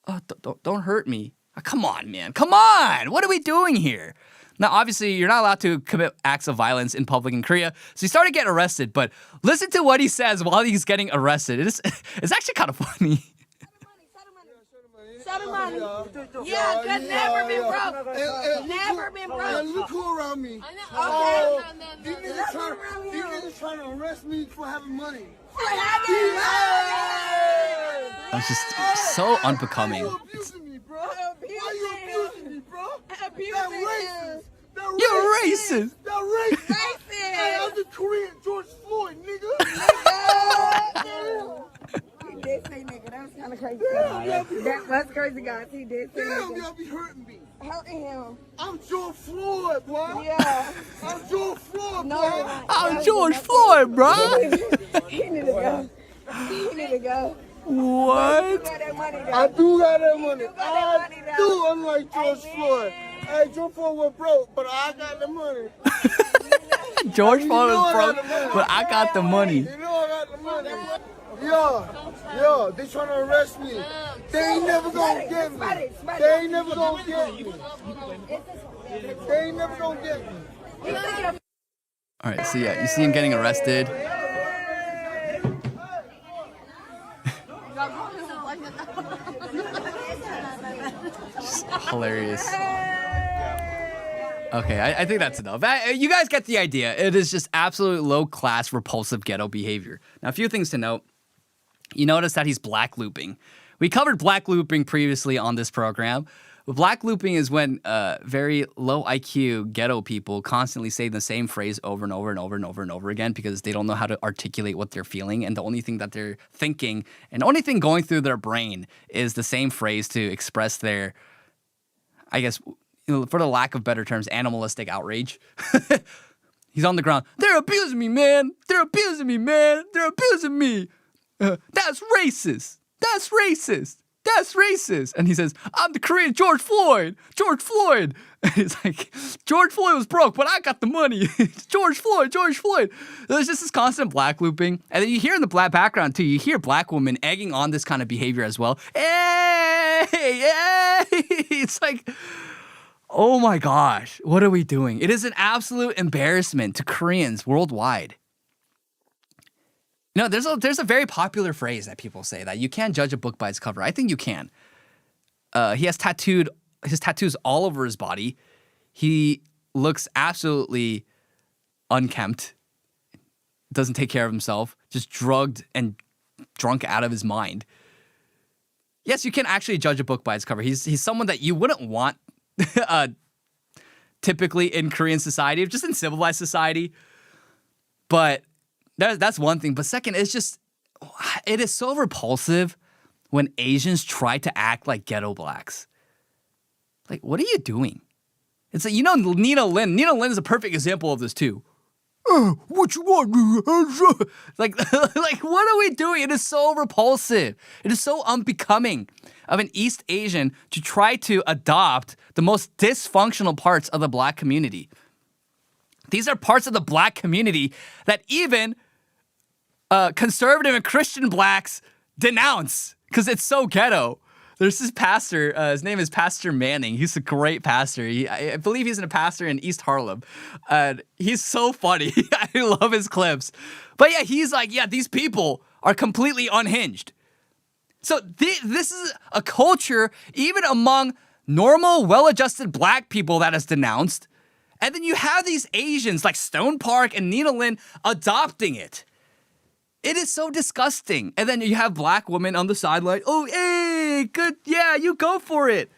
Oh, don't hurt me. Oh, come on, man. Come on. What are we doing here? Now, obviously, you're not allowed to commit acts of violence in public in Korea. So he started getting arrested. But listen to what he says while he's getting arrested. It's actually kind of funny. Show the money. Yeah, good. Never been broke. Never been broke. Look who around me. Okay. These niggas trying to arrest me for having money. It's just so unbecoming. Why you abusing me, bro? Why you abusing me, bro? That You're racist. That racist. Hey, I'm the Korean George Floyd, nigga. He did say nigga. That was kind of crazy. That was crazy, guys. He did say Damn, nigga. y'all be hurting me. Hurting him. I'm George Floyd, boy. Yeah. I'm George Floyd, No, boy. I'm George Floyd, bro. He need to go. He need to go. What? You got that money, though. I do got that money. You got that money, I though. do, unlike George Floyd. Hey, George Floyd was broke, but I got the money. George Floyd know I is broke, got the money. but I got the money. You know I got the money. Yo, they trying to arrest me. They ain't never gonna get me. They ain't never gonna get me. They ain't never gonna get me. All right, so yeah, you see him getting arrested. Just hilarious. Okay, I think that's enough. You guys get the idea. It is just absolute low-class, repulsive ghetto behavior. Now, a few things to note. You notice that he's black looping. We covered black looping previously on this program. Black looping is when very low IQ ghetto people constantly say the same phrase over and over and over and over and over again because they don't know how to articulate what they're feeling. And the only thing that they're thinking and the only thing going through their brain is the same phrase to express their, I guess, for the lack of better terms, animalistic outrage. He's on the ground. They're abusing me, man. They're abusing me, man. They're abusing me. That's racist. That's racist. That's racist. And he says, I'm the Korean George Floyd. George Floyd. And he's like, George Floyd was broke, but I got the money. George Floyd, George Floyd. There's just this constant black looping. And then you hear in the black background, too, you hear black women egging on this kind of behavior as well. Hey, hey. It's like, oh my gosh, what are we doing? It is an absolute embarrassment to Koreans worldwide. You know, there's a very popular phrase that people say that you can't judge a book by its cover. I think you can. He has his tattoos all over his body. He looks absolutely unkempt. Doesn't take care of himself. Just drugged and drunk out of his mind. Yes, you can actually judge a book by its cover. He's someone that you wouldn't want typically in Korean society, just in civilized society. But that's one thing. But second, it is so repulsive when Asians try to act like ghetto blacks. Like, what are you doing? It's like, you know, Nina Lin. Nina Lin is a perfect example of this too. What you want? like, what are we doing? It is so repulsive. It is so unbecoming of an East Asian to try to adopt the most dysfunctional parts of the black community. These are parts of the black community that even conservative and Christian blacks denounce because it's so ghetto. There's this pastor, his name is Pastor Manning. He's a great pastor. I believe he's a pastor in East Harlem. He's so funny. I love his clips. But yeah, he's like, yeah, these people are completely unhinged. So this is a culture, even among normal, well-adjusted black people that is denounced. And then you have these Asians like Stone Park and Nina Lynn adopting it. It is so disgusting. And then you have black women on the sideline. Oh, hey, good. Yeah, you go for it.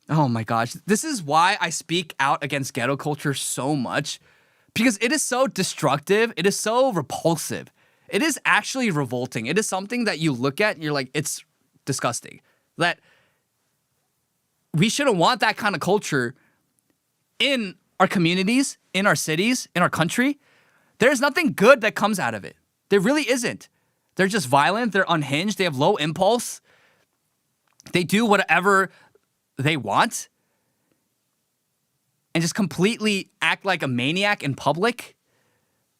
Oh my gosh. This is why I speak out against ghetto culture so much. Because it is so destructive. It is so repulsive. It is actually revolting. It is something that you look at and you're like, it's disgusting. That we shouldn't want that kind of culture in our communities, in our cities, in our country. There's nothing good that comes out of it. There really isn't. They're just violent. They're unhinged. They have low impulse. They do whatever they want and just completely act like a maniac in public.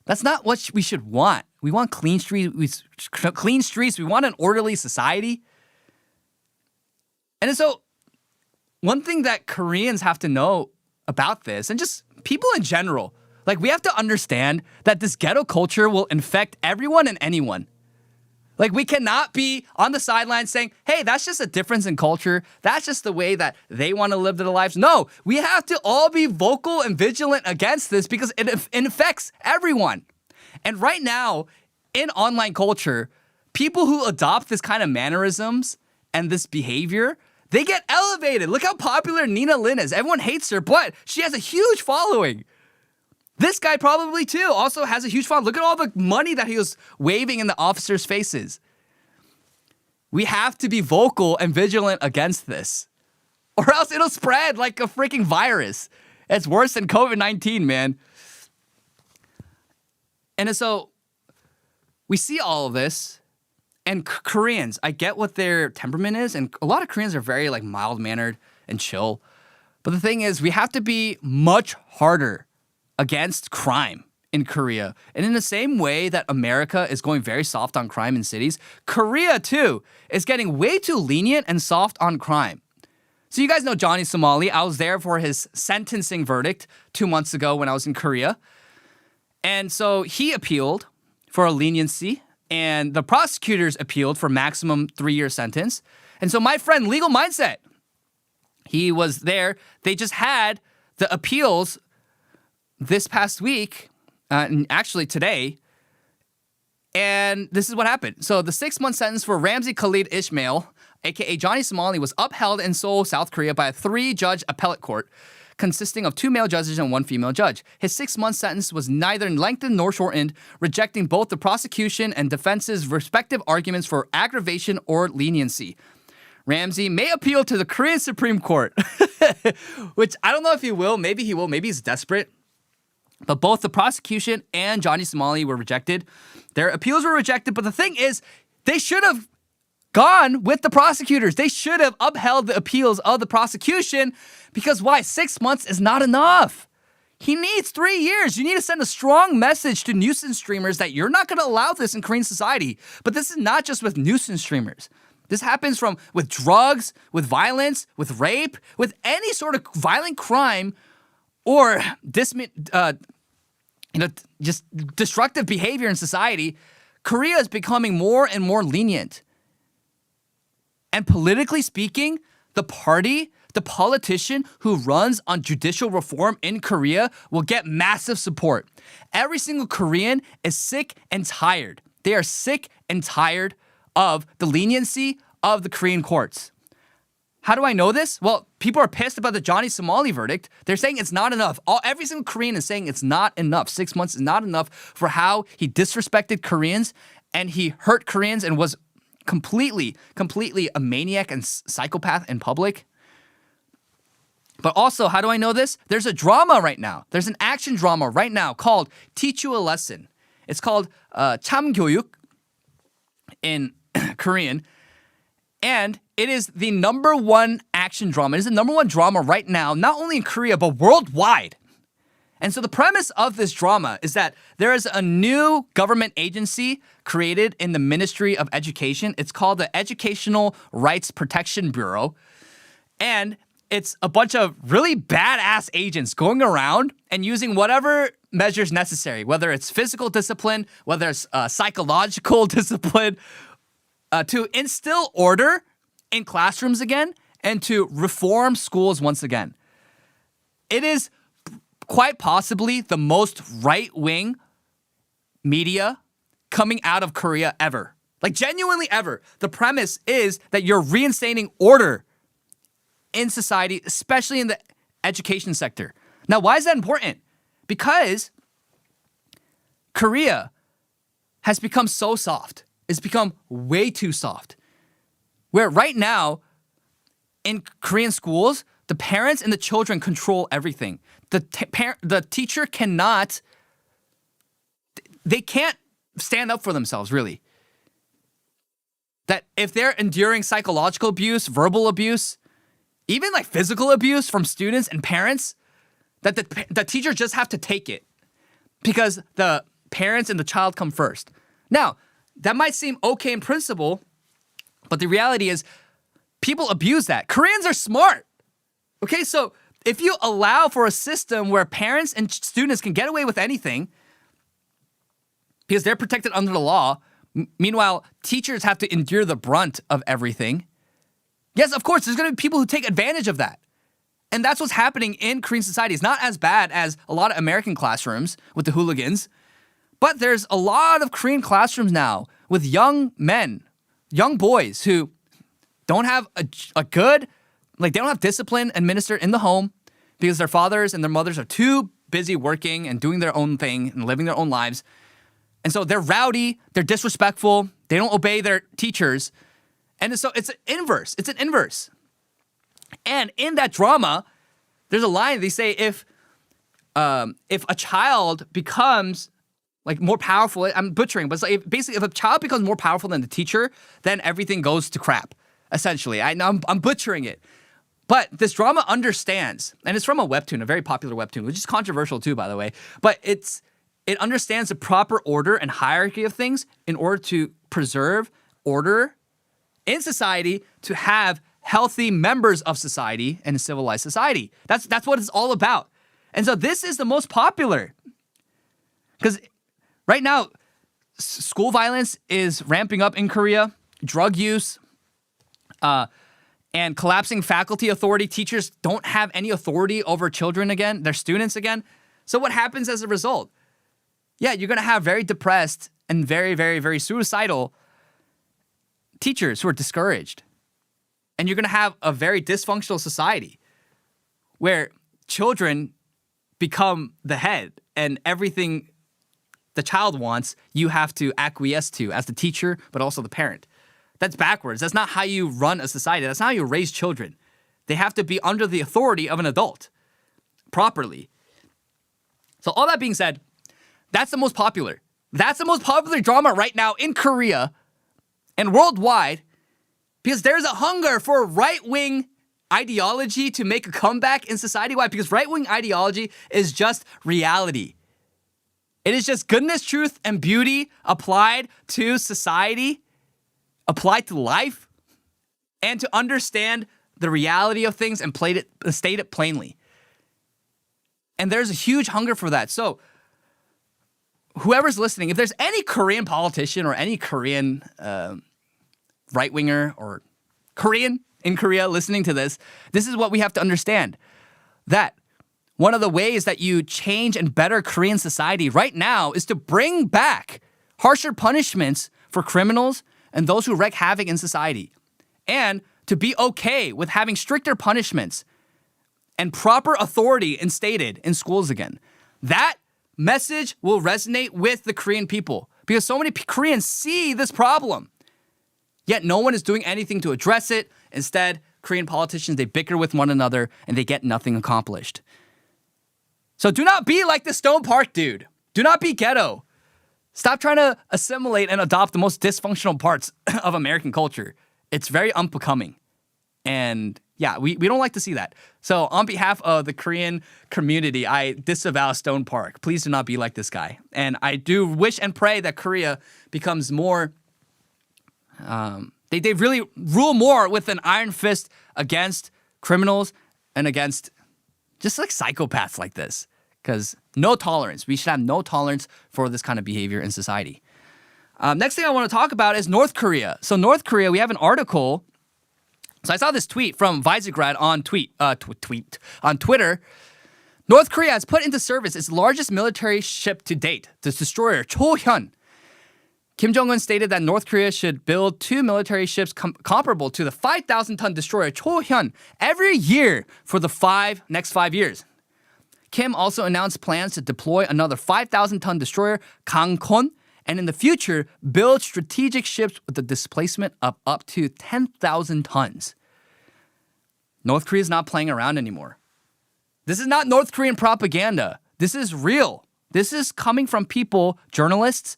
That's not what we should want. We want clean streets. We want an orderly society. And so one thing that Koreans have to know about this, and just people in general, like, we have to understand that this ghetto culture will infect everyone and anyone. Like, we cannot be on the sidelines saying, hey, that's just a difference in culture. That's just the way that they want to live their lives. No, we have to all be vocal and vigilant against this because it affects everyone. And right now, in online culture, people who adopt this kind of mannerisms and this behavior, they get elevated. Look how popular Nina Lynn is. Everyone hates her, but she has a huge following. This guy probably too also has a huge following. Look at all the money that he was waving in the officers' faces. We have to be vocal and vigilant against this, or else it'll spread like a freaking virus. It's worse than COVID-19, man. And so we see all of this, and Koreans, I get what their temperament is, and a lot of Koreans are very like mild-mannered and chill. But the thing is, we have to be much harder against crime in Korea. And in the same way that America is going very soft on crime in cities, Korea too is getting way too lenient and soft on crime. So you guys know Johnny Somali. I was there for his sentencing verdict 2 months ago when I was in Korea. And so he appealed for a leniency, and the prosecutors appealed for maximum 3-year sentence. And so my friend, Legal Mindset, he was there. They just had the appeals this past week, and actually today, and this is what happened. So the 6-month sentence for Ramzi Khalid Ismail, aka Johnny Somali, was upheld in Seoul, South Korea by a 3-judge appellate court consisting of 2 male judges and 1 female judge. His 6-month sentence was neither lengthened nor shortened, rejecting both the prosecution and defense's respective arguments for aggravation or leniency. Ramzi may appeal to the Korean Supreme Court, which I don't know if he will. Maybe he will. Maybe he's desperate. But both the prosecution and Johnny Somali were rejected. Their appeals were rejected. But the thing is, they should have gone with the prosecutors. They should have upheld the appeals of the prosecution because why? 6 months is not enough. He needs 3 years. You need to send a strong message to nuisance streamers that you're not going to allow this in Korean society. But this is not just with nuisance streamers. This happens with drugs, with violence, with rape, with any sort of violent crime or just destructive behavior in society. Korea is becoming more and more lenient. And politically speaking, the politician who runs on judicial reform in Korea will get massive support. Every single Korean is sick and tired. They are sick and tired of the leniency of the Korean courts. How do I know this? Well, people are pissed about the Johnny Somali verdict. They're saying it's not enough. Every single Korean is saying it's not enough. 6 months is not enough for how he disrespected Koreans and he hurt Koreans and was completely a maniac and psychopath in public. But also, how do I know this? There's a drama right now. There's an action drama right now called Teach You a Lesson. It's called 참교육 in Korean. And it is the #1 action drama. It is the #1 drama right now, not only in Korea, but worldwide. And so the premise of this drama is that there is a new government agency created in the Ministry of Education. It's called the Educational Rights Protection Bureau. And it's a bunch of really badass agents going around and using whatever measures necessary, whether it's physical discipline, whether it's psychological discipline, to instill order in classrooms again and to reform schools once again. It is quite possibly the most right-wing media coming out of Korea ever. Like, genuinely ever. The premise is that you're reinstating order in society, especially in the education sector. Now, why is that important? Because Korea has become so soft. It's become way too soft. Where right now, in Korean schools, the parents and the children control everything. The teacher cannot, they can't stand up for themselves, really. That if they're enduring psychological abuse, verbal abuse, even like physical abuse from students and parents, that the teachers just have to take it because the parents and the child come first. Now, that might seem okay in principle, but the reality is people abuse that. Koreans are smart. Okay, so if you allow for a system where parents and students can get away with anything because they're protected under the law, meanwhile, teachers have to endure the brunt of everything. Yes, of course, there's going to be people who take advantage of that. And that's what's happening in Korean society. It's not as bad as a lot of American classrooms with the hooligans, but there's a lot of Korean classrooms now with young men, young boys who don't have a good, like they don't have discipline administered in the home because their fathers and their mothers are too busy working and doing their own thing and living their own lives. And so they're rowdy, they're disrespectful, they don't obey their teachers. And so it's an inverse. It's an inverse. And in that drama, there's a line they say if a child becomes like more powerful, I'm butchering, but it's like basically if a child becomes more powerful than the teacher, then everything goes to crap. Essentially, I'm butchering it. But this drama understands, and it's from a webtoon, a very popular webtoon, which is controversial too, by the way. But it understands the proper order and hierarchy of things in order to preserve order in society, to have healthy members of society and a civilized society. That's what it's all about. And so this is the most popular. Because right now, school violence is ramping up in Korea, drug use, and collapsing faculty authority. Teachers don't have any authority over children again, their students again. So what happens as a result? Yeah, you're going to have very depressed and very, very, very suicidal teachers who are discouraged. And you're going to have a very dysfunctional society where children become the head and everything the child wants, you have to acquiesce to as the teacher, but also the parent. That's backwards. That's not how you run a society. That's not how you raise children. They have to be under the authority of an adult properly. So all that being said, that's the most popular. That's the most popular drama right now in Korea and worldwide because there's a hunger for right-wing ideology to make a comeback in society. Why? Because right-wing ideology is just reality. It is just goodness, truth, and beauty applied to society, applied to life, and to understand the reality of things and state it plainly. And there's a huge hunger for that. So whoever's listening, if there's any Korean politician or any Korean right-winger or Korean in Korea listening to this, this is what we have to understand. That one of the ways that you change and better Korean society right now is to bring back harsher punishments for criminals and those who wreak havoc in society. And to be okay with having stricter punishments and proper authority instated in schools again. That message will resonate with the Korean people because so many Koreans see this problem. Yet no one is doing anything to address it. Instead, Korean politicians, they bicker with one another and they get nothing accomplished. So do not be like the Stone Park dude. Do not be ghetto. Stop trying to assimilate and adopt the most dysfunctional parts of American culture. It's very unbecoming. And Yeah, we don't like to see that. So on behalf of the Korean community, I disavow Stone Park. Please do not be like this guy. And I do wish and pray that Korea becomes more, they really rule more with an iron fist against criminals and against just like psychopaths like this. Because no tolerance. We should have no tolerance for this kind of behavior in society. Next thing I want to talk about is North Korea. So North Korea, we have an article. So I saw this tweet from Visegrad on on Twitter. North Korea has put into service its largest military ship to date, the destroyer Chohyun. Kim Jong-un stated that North Korea should build 2 military ships comparable to the 5,000-ton destroyer Chohyun every year for the next 5 years. Kim also announced plans to deploy another 5,000-ton destroyer Gangkhon, and in the future, build strategic ships with a displacement of up to 10,000 tons. North Korea is not playing around anymore. This is not North Korean propaganda. This is real. This is coming from people, journalists,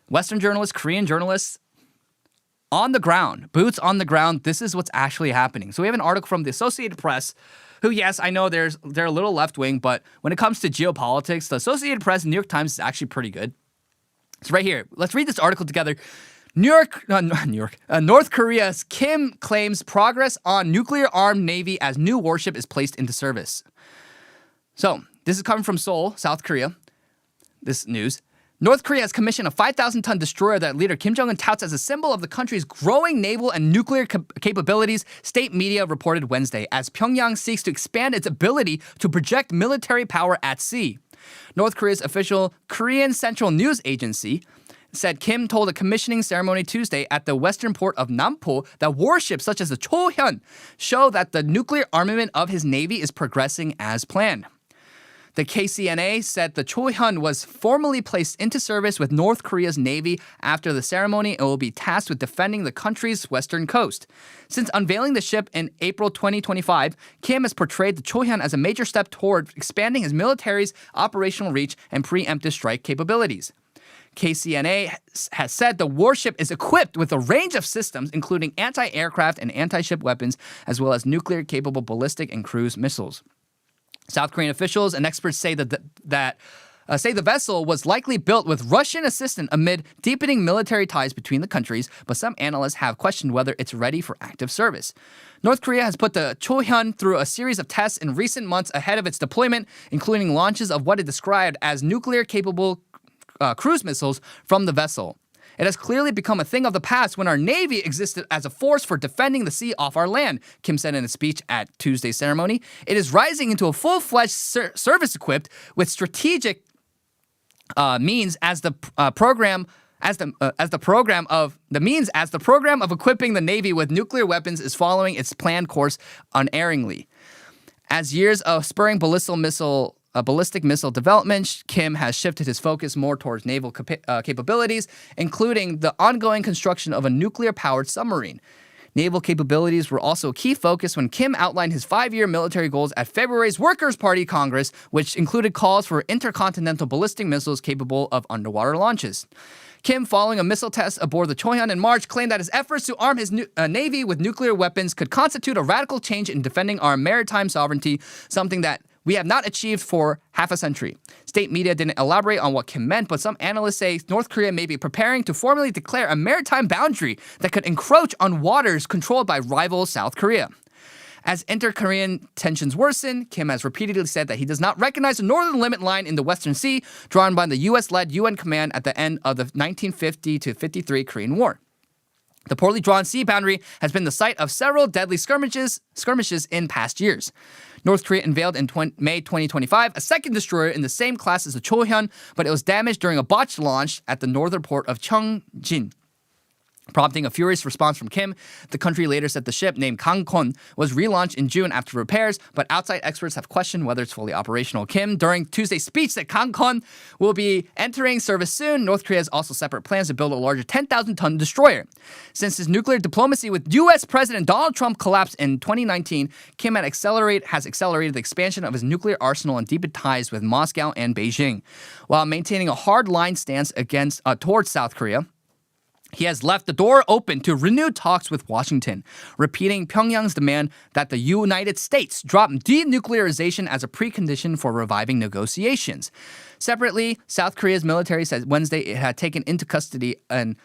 Western journalists, Korean journalists, on the ground, boots on the ground. This is what's actually happening. So we have an article from the Associated Press, who, yes, I know they're a little left-wing, but when it comes to geopolitics, the Associated Press and New York Times is actually pretty good. It's right here. Let's read this article together. North Korea's Kim claims progress on nuclear-armed navy as new warship is placed into service. So, this is coming from Seoul, South Korea. This news. North Korea has commissioned a 5,000-ton destroyer that leader Kim Jong-un touts as a symbol of the country's growing naval and nuclear capabilities, state media reported Wednesday, as Pyongyang seeks to expand its ability to project military power at sea. North Korea's official Korean Central News Agency said Kim told a commissioning ceremony Tuesday at the western port of Nampo that warships such as the Chohyun show that the nuclear armament of his navy is progressing as planned. The KCNA said the Chohyun was formally placed into service with North Korea's Navy after the ceremony and will be tasked with defending the country's western coast. Since unveiling the ship in April 2025, Kim has portrayed the Chohyun as a major step toward expanding his military's operational reach and preemptive strike capabilities. KCNA has said the warship is equipped with a range of systems, including anti-aircraft and anti-ship weapons, as well as nuclear-capable ballistic and cruise missiles. South Korean officials and experts say that the vessel was likely built with Russian assistance amid deepening military ties between the countries, but some analysts have questioned whether it's ready for active service. North Korea has put the Chohyun through a series of tests in recent months ahead of its deployment, including launches of what it described as nuclear-capable cruise missiles from the vessel. It has clearly become a thing of the past when our Navy existed as a force for defending the sea off our land, Kim said in a speech at Tuesday's ceremony. It is rising into a full-fledged service equipped with strategic means as the program of equipping the Navy with nuclear weapons is following its planned course unerringly. As years of spurring ballistic missile development, Kim has shifted his focus more towards naval capabilities, including the ongoing construction of a nuclear-powered submarine. Naval capabilities were also a key focus when Kim outlined his 5-year military goals at February's Workers' Party Congress, which included calls for intercontinental ballistic missiles capable of underwater launches. Kim, following a missile test aboard the Chohyun in March, claimed that his efforts to arm his Navy with nuclear weapons could constitute a radical change in defending our maritime sovereignty, something that we have not achieved for half a century. State media didn't elaborate on what Kim meant, but some analysts say North Korea may be preparing to formally declare a maritime boundary that could encroach on waters controlled by rival South Korea. As inter-Korean tensions worsen, Kim has repeatedly said that he does not recognize the northern limit line in the Western Sea drawn by the U.S.-led UN command at the end of the 1950-53 Korean War. The poorly drawn sea boundary has been the site of several deadly skirmishes in past years. North Korea unveiled in May 2025 a second destroyer in the same class as the Chohyun, but it was damaged during a botched launch at the northern port of Cheongjin. Prompting a furious response from Kim, the country later said the ship, named Gangkhon, was relaunched in June after repairs, but outside experts have questioned whether it's fully operational. Kim, during Tuesday's speech, said Gangkhon will be entering service soon. North Korea has also separate plans to build a larger 10,000-ton destroyer. Since his nuclear diplomacy with U.S. President Donald Trump collapsed in 2019, Kim has accelerated the expansion of his nuclear arsenal and deepened ties with Moscow and Beijing. While maintaining a hard-line stance towards South Korea, He has left the door open to renewed talks with Washington, repeating Pyongyang's demand that the United States drop denuclearization as a precondition for reviving negotiations. Separately, South Korea's military said Wednesday it had taken into custody an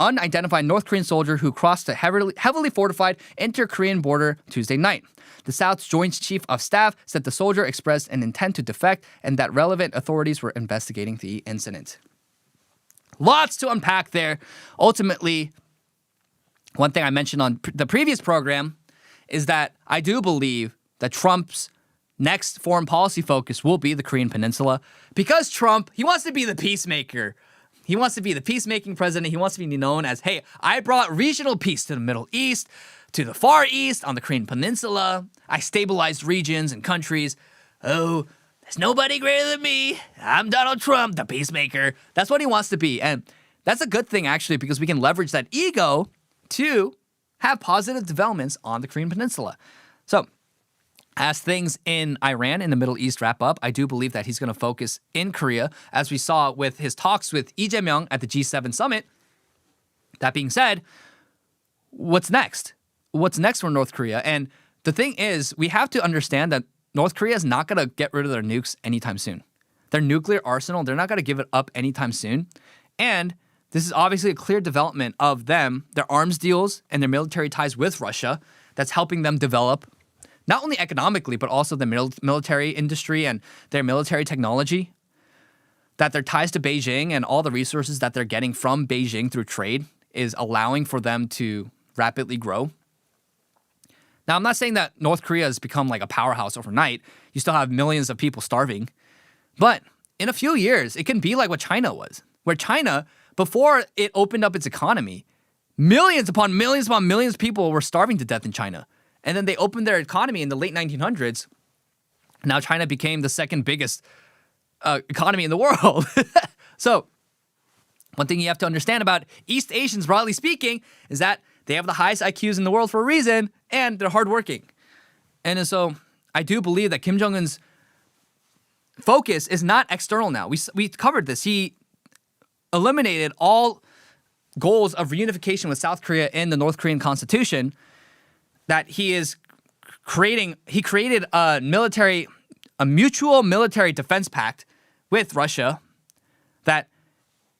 unidentified North Korean soldier who crossed the heavily fortified inter-Korean border Tuesday night. The South's Joint Chief of Staff said the soldier expressed an intent to defect and that relevant authorities were investigating the incident. Lots to unpack there. Ultimately, one thing I mentioned on the previous program is that I do believe that Trump's next foreign policy focus will be the Korean Peninsula because Trump, he wants to be the peacemaker. He wants to be the peacemaking president. He wants to be known as, hey, I brought regional peace to the Middle East, to the Far East, on the Korean Peninsula. I stabilized regions and countries. Oh, there's nobody greater than me. I'm Donald Trump, the peacemaker. That's what he wants to be. And that's a good thing, actually, because we can leverage that ego to have positive developments on the Korean Peninsula. So as things in Iran and the Middle East wrap up, I do believe that he's going to focus in Korea, as we saw with his talks with Lee Jae-myung at the G7 summit. That being said, what's next? What's next for North Korea? And the thing is, we have to understand that North Korea is not going to get rid of their nukes anytime soon. Their nuclear arsenal, they're not going to give it up anytime soon. And this is obviously a clear development of them, their arms deals and their military ties with Russia that's helping them develop not only economically, but also the military industry and their military technology, that their ties to Beijing and all the resources that they're getting from Beijing through trade is allowing for them to rapidly grow. Now, I'm not saying that North Korea has become like a powerhouse overnight. You still have millions of people starving. But in a few years, it can be like what China was, where China, before it opened up its economy, millions upon millions of people were starving to death in China. And then they opened their economy in the late 1900s. Now China became the second biggest economy in the world. So one thing you have to understand about East Asians, broadly speaking, is that they have the highest IQs in the world for a reason, and they're hardworking. And so I do believe that Kim Jong-un's focus is not external now. We covered this. He eliminated all goals of reunification with South Korea in the North Korean constitution. That he created a mutual military defense pact with Russia that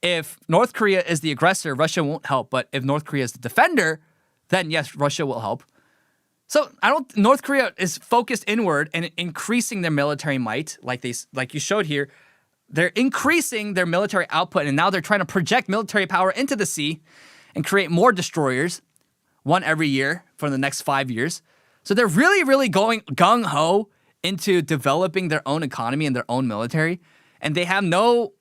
if North Korea is the aggressor, Russia won't help. But if North Korea is the defender, then yes, Russia will help. So North Korea is focused inward and increasing their military might, like you showed here. They're increasing their military output, and now they're trying to project military power into the sea and create more destroyers, one every year for the next 5 years. So they're really, really going gung-ho into developing their own economy and their own military, and they have no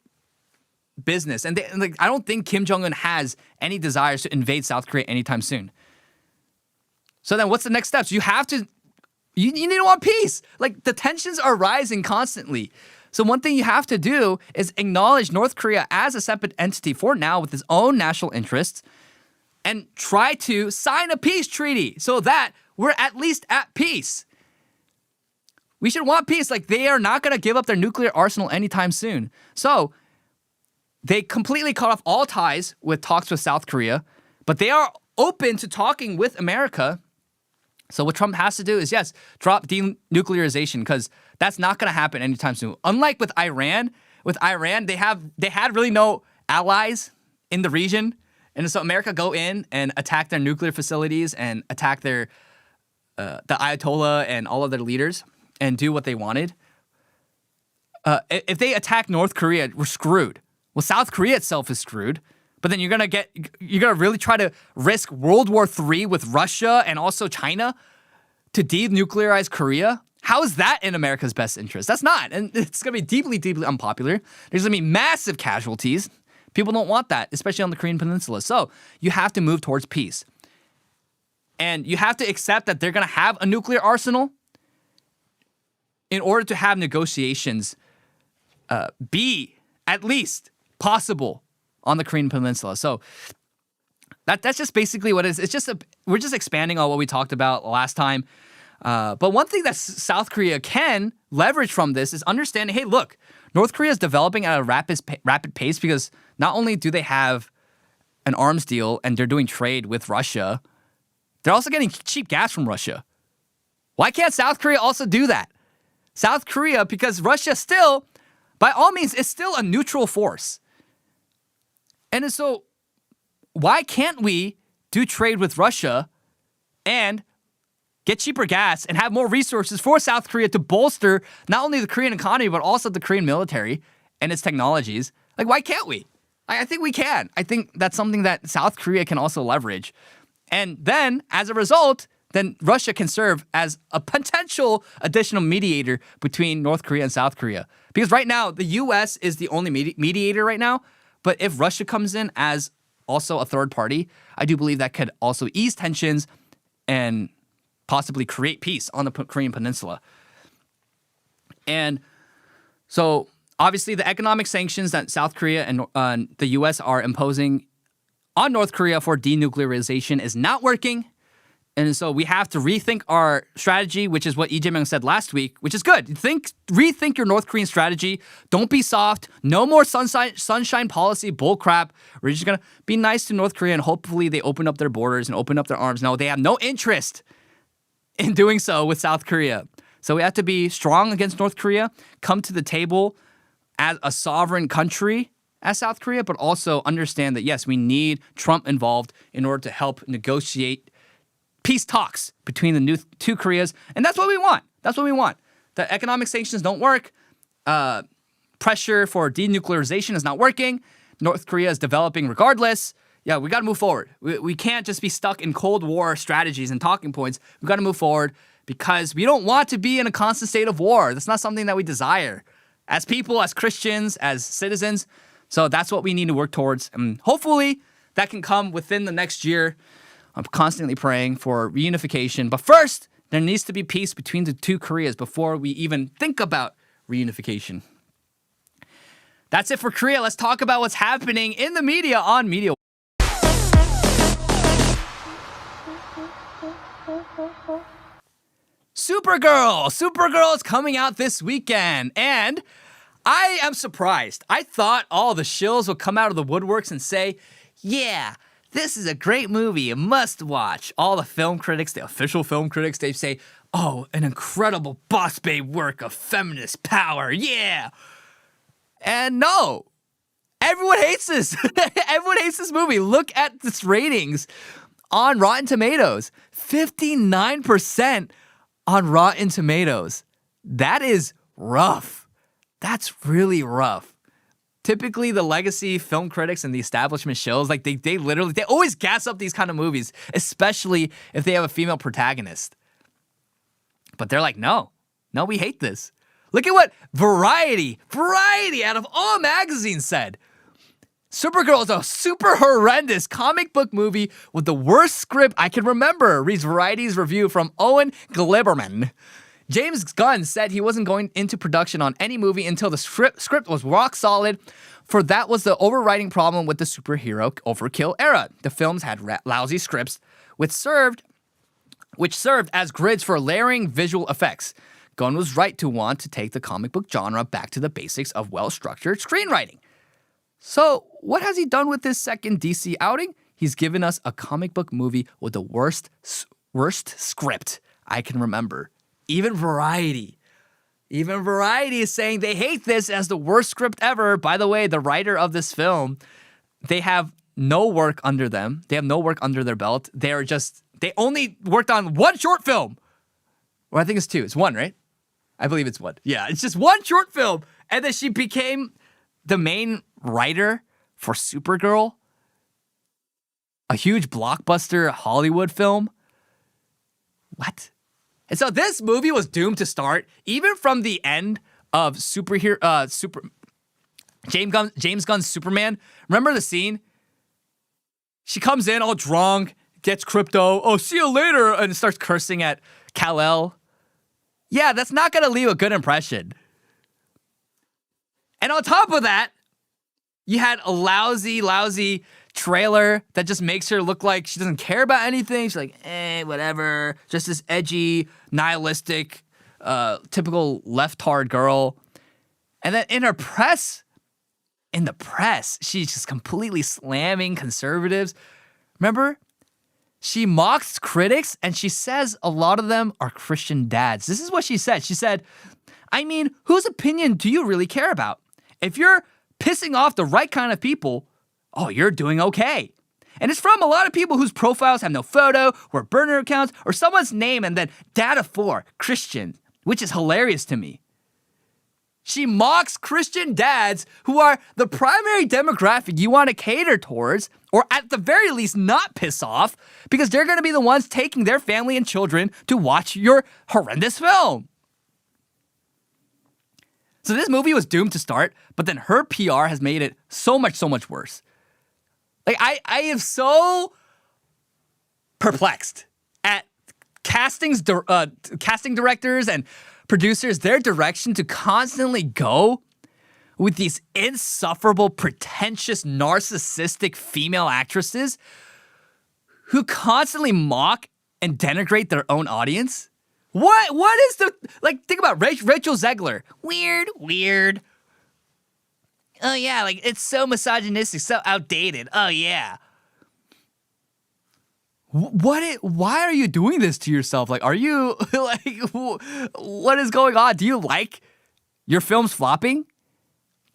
business. And I don't think Kim Jong-un has any desires to invade South Korea anytime soon. So then what's the next steps? You need to want peace. Like, the tensions are rising constantly. So one thing you have to do is acknowledge North Korea as a separate entity for now with its own national interests and try to sign a peace treaty so that we're at least at peace. We should want peace. Like, they are not going to give up their nuclear arsenal anytime soon. So they completely cut off all ties with talks with South Korea, but they are open to talking with America. So what Trump has to do is, yes, drop denuclearization, because that's not going to happen anytime soon. Unlike with Iran, they had really no allies in the region. And so America go in and attack their nuclear facilities and attack the Ayatollah and all of their leaders and do what they wanted. If they attack North Korea, we're screwed. Well, South Korea itself is screwed. But then you're gonna really try to risk World War III with Russia and also China to denuclearize Korea? How is that in America's best interest? That's not. And it's gonna be deeply, deeply unpopular. There's gonna be massive casualties. People don't want that, especially on the Korean Peninsula. So you have to move towards peace. And you have to accept that they're gonna have a nuclear arsenal in order to have negotiations be at least possible on the Korean Peninsula. So that's just basically what it is. We're just expanding on what we talked about last time. But one thing that South Korea can leverage from this is understanding, hey, look, North Korea is developing at a rapid pace because not only do they have an arms deal and they're doing trade with Russia, they're also getting cheap gas from Russia. Why can't South Korea also do that? South Korea, because Russia still, by all means, is still a neutral force. And so why can't we do trade with Russia and get cheaper gas and have more resources for South Korea to bolster not only the Korean economy, but also the Korean military and its technologies? Like, why can't we? I think we can. I think that's something that South Korea can also leverage. And then, as a result, then Russia can serve as a potential additional mediator between North Korea and South Korea. Because right now, the U.S. is the only mediator right now. But if Russia comes in as also a third party, I do believe that could also ease tensions and possibly create peace on the Korean Peninsula. And so, obviously, the economic sanctions that South Korea and the U.S. are imposing on North Korea for denuclearization is not working. And so we have to rethink our strategy, which is what Lee Jae-myung said last week, which is good. Rethink your North Korean strategy. Don't be soft. No more sunshine policy bullcrap. We're just going to be nice to North Korea and hopefully they open up their borders and open up their arms. No, they have no interest in doing so with South Korea. So we have to be strong against North Korea, come to the table as a sovereign country as South Korea, but also understand that, yes, we need Trump involved in order to help negotiate peace talks between the two Koreas. And that's what we want. That's what we want. The economic sanctions don't work. Pressure for denuclearization is not working. North Korea is developing regardless. Yeah, we got to move forward. We can't just be stuck in Cold War strategies and talking points. We got to move forward because we don't want to be in a constant state of war. That's not something that we desire as people, as Christians, as citizens. So that's what we need to work towards. And hopefully that can come within the next year. I'm constantly praying for reunification. But first, there needs to be peace between the two Koreas before we even think about reunification. That's it for Korea. Let's talk about what's happening in the media on Media. Supergirl! Supergirl is coming out this weekend. And I am surprised. I thought all the shills would come out of the woodworks and say, yeah, this is a great movie, a must watch. All the film critics, the official film critics, they say, oh, an incredible boss babe work of feminist power, yeah. And no, everyone hates this. Everyone hates this movie. Look at its ratings on Rotten Tomatoes. 59% on Rotten Tomatoes. That is rough. That's really rough. Typically, the legacy film critics and the establishment shows, like they always gas up these kind of movies, especially if they have a female protagonist. But they're like, no, we hate this. Look at what Variety out of all magazines said. Supergirl is a super horrendous comic book movie with the worst script I can remember, reads Variety's review from Owen Gleiberman. James Gunn said he wasn't going into production on any movie until the script was rock solid, for that was the overriding problem with the superhero overkill era. The films had lousy scripts, which served as grids for layering visual effects. Gunn was right to want to take the comic book genre back to the basics of well-structured screenwriting. So, what has he done with this second DC outing? He's given us a comic book movie with the worst script I can remember. Even Variety is saying they hate this as the worst script ever. By the way, the writer of this film, they have no work under them. They have no work under their belt. They only worked on one short film. Or I think it's two. It's one, right? I believe it's one. Yeah, it's just one short film. And then she became the main writer for Supergirl, a huge blockbuster Hollywood film. What? And so this movie was doomed to start even from the end of James Gunn's Superman. Remember the scene? She comes in all drunk, gets crypto. Oh, see you later, and starts cursing at Kal-El. Yeah, that's not gonna leave a good impression. And on top of that, you had a lousy trailer that just makes her look like she doesn't care about anything. She's like, whatever. Just this edgy, nihilistic, typical leftard girl. And then in her press in the press, she's just completely slamming conservatives. Remember? She mocks critics and she says a lot of them are Christian dads. This is what she said. She said, I mean, whose opinion do you really care about? If you're pissing off the right kind of people, oh, you're doing okay. And it's from a lot of people whose profiles have no photo or burner accounts or someone's name and then data for Christian, which is hilarious to me. She mocks Christian dads who are the primary demographic you want to cater towards, or at the very least not piss off, because they're going to be the ones taking their family and children to watch your horrendous film. So this movie was doomed to start, but then her PR has made it so much worse. Like, I am so perplexed at casting directors and producers, their direction to constantly go with these insufferable, pretentious, narcissistic female actresses who constantly mock and denigrate their own audience. What is the, like, think about Rachel Zegler. Weird. Oh yeah, like, it's so misogynistic, so outdated. Oh yeah. Why are you doing this to yourself? Like, are you, like, what is going on? Do you like your films flopping?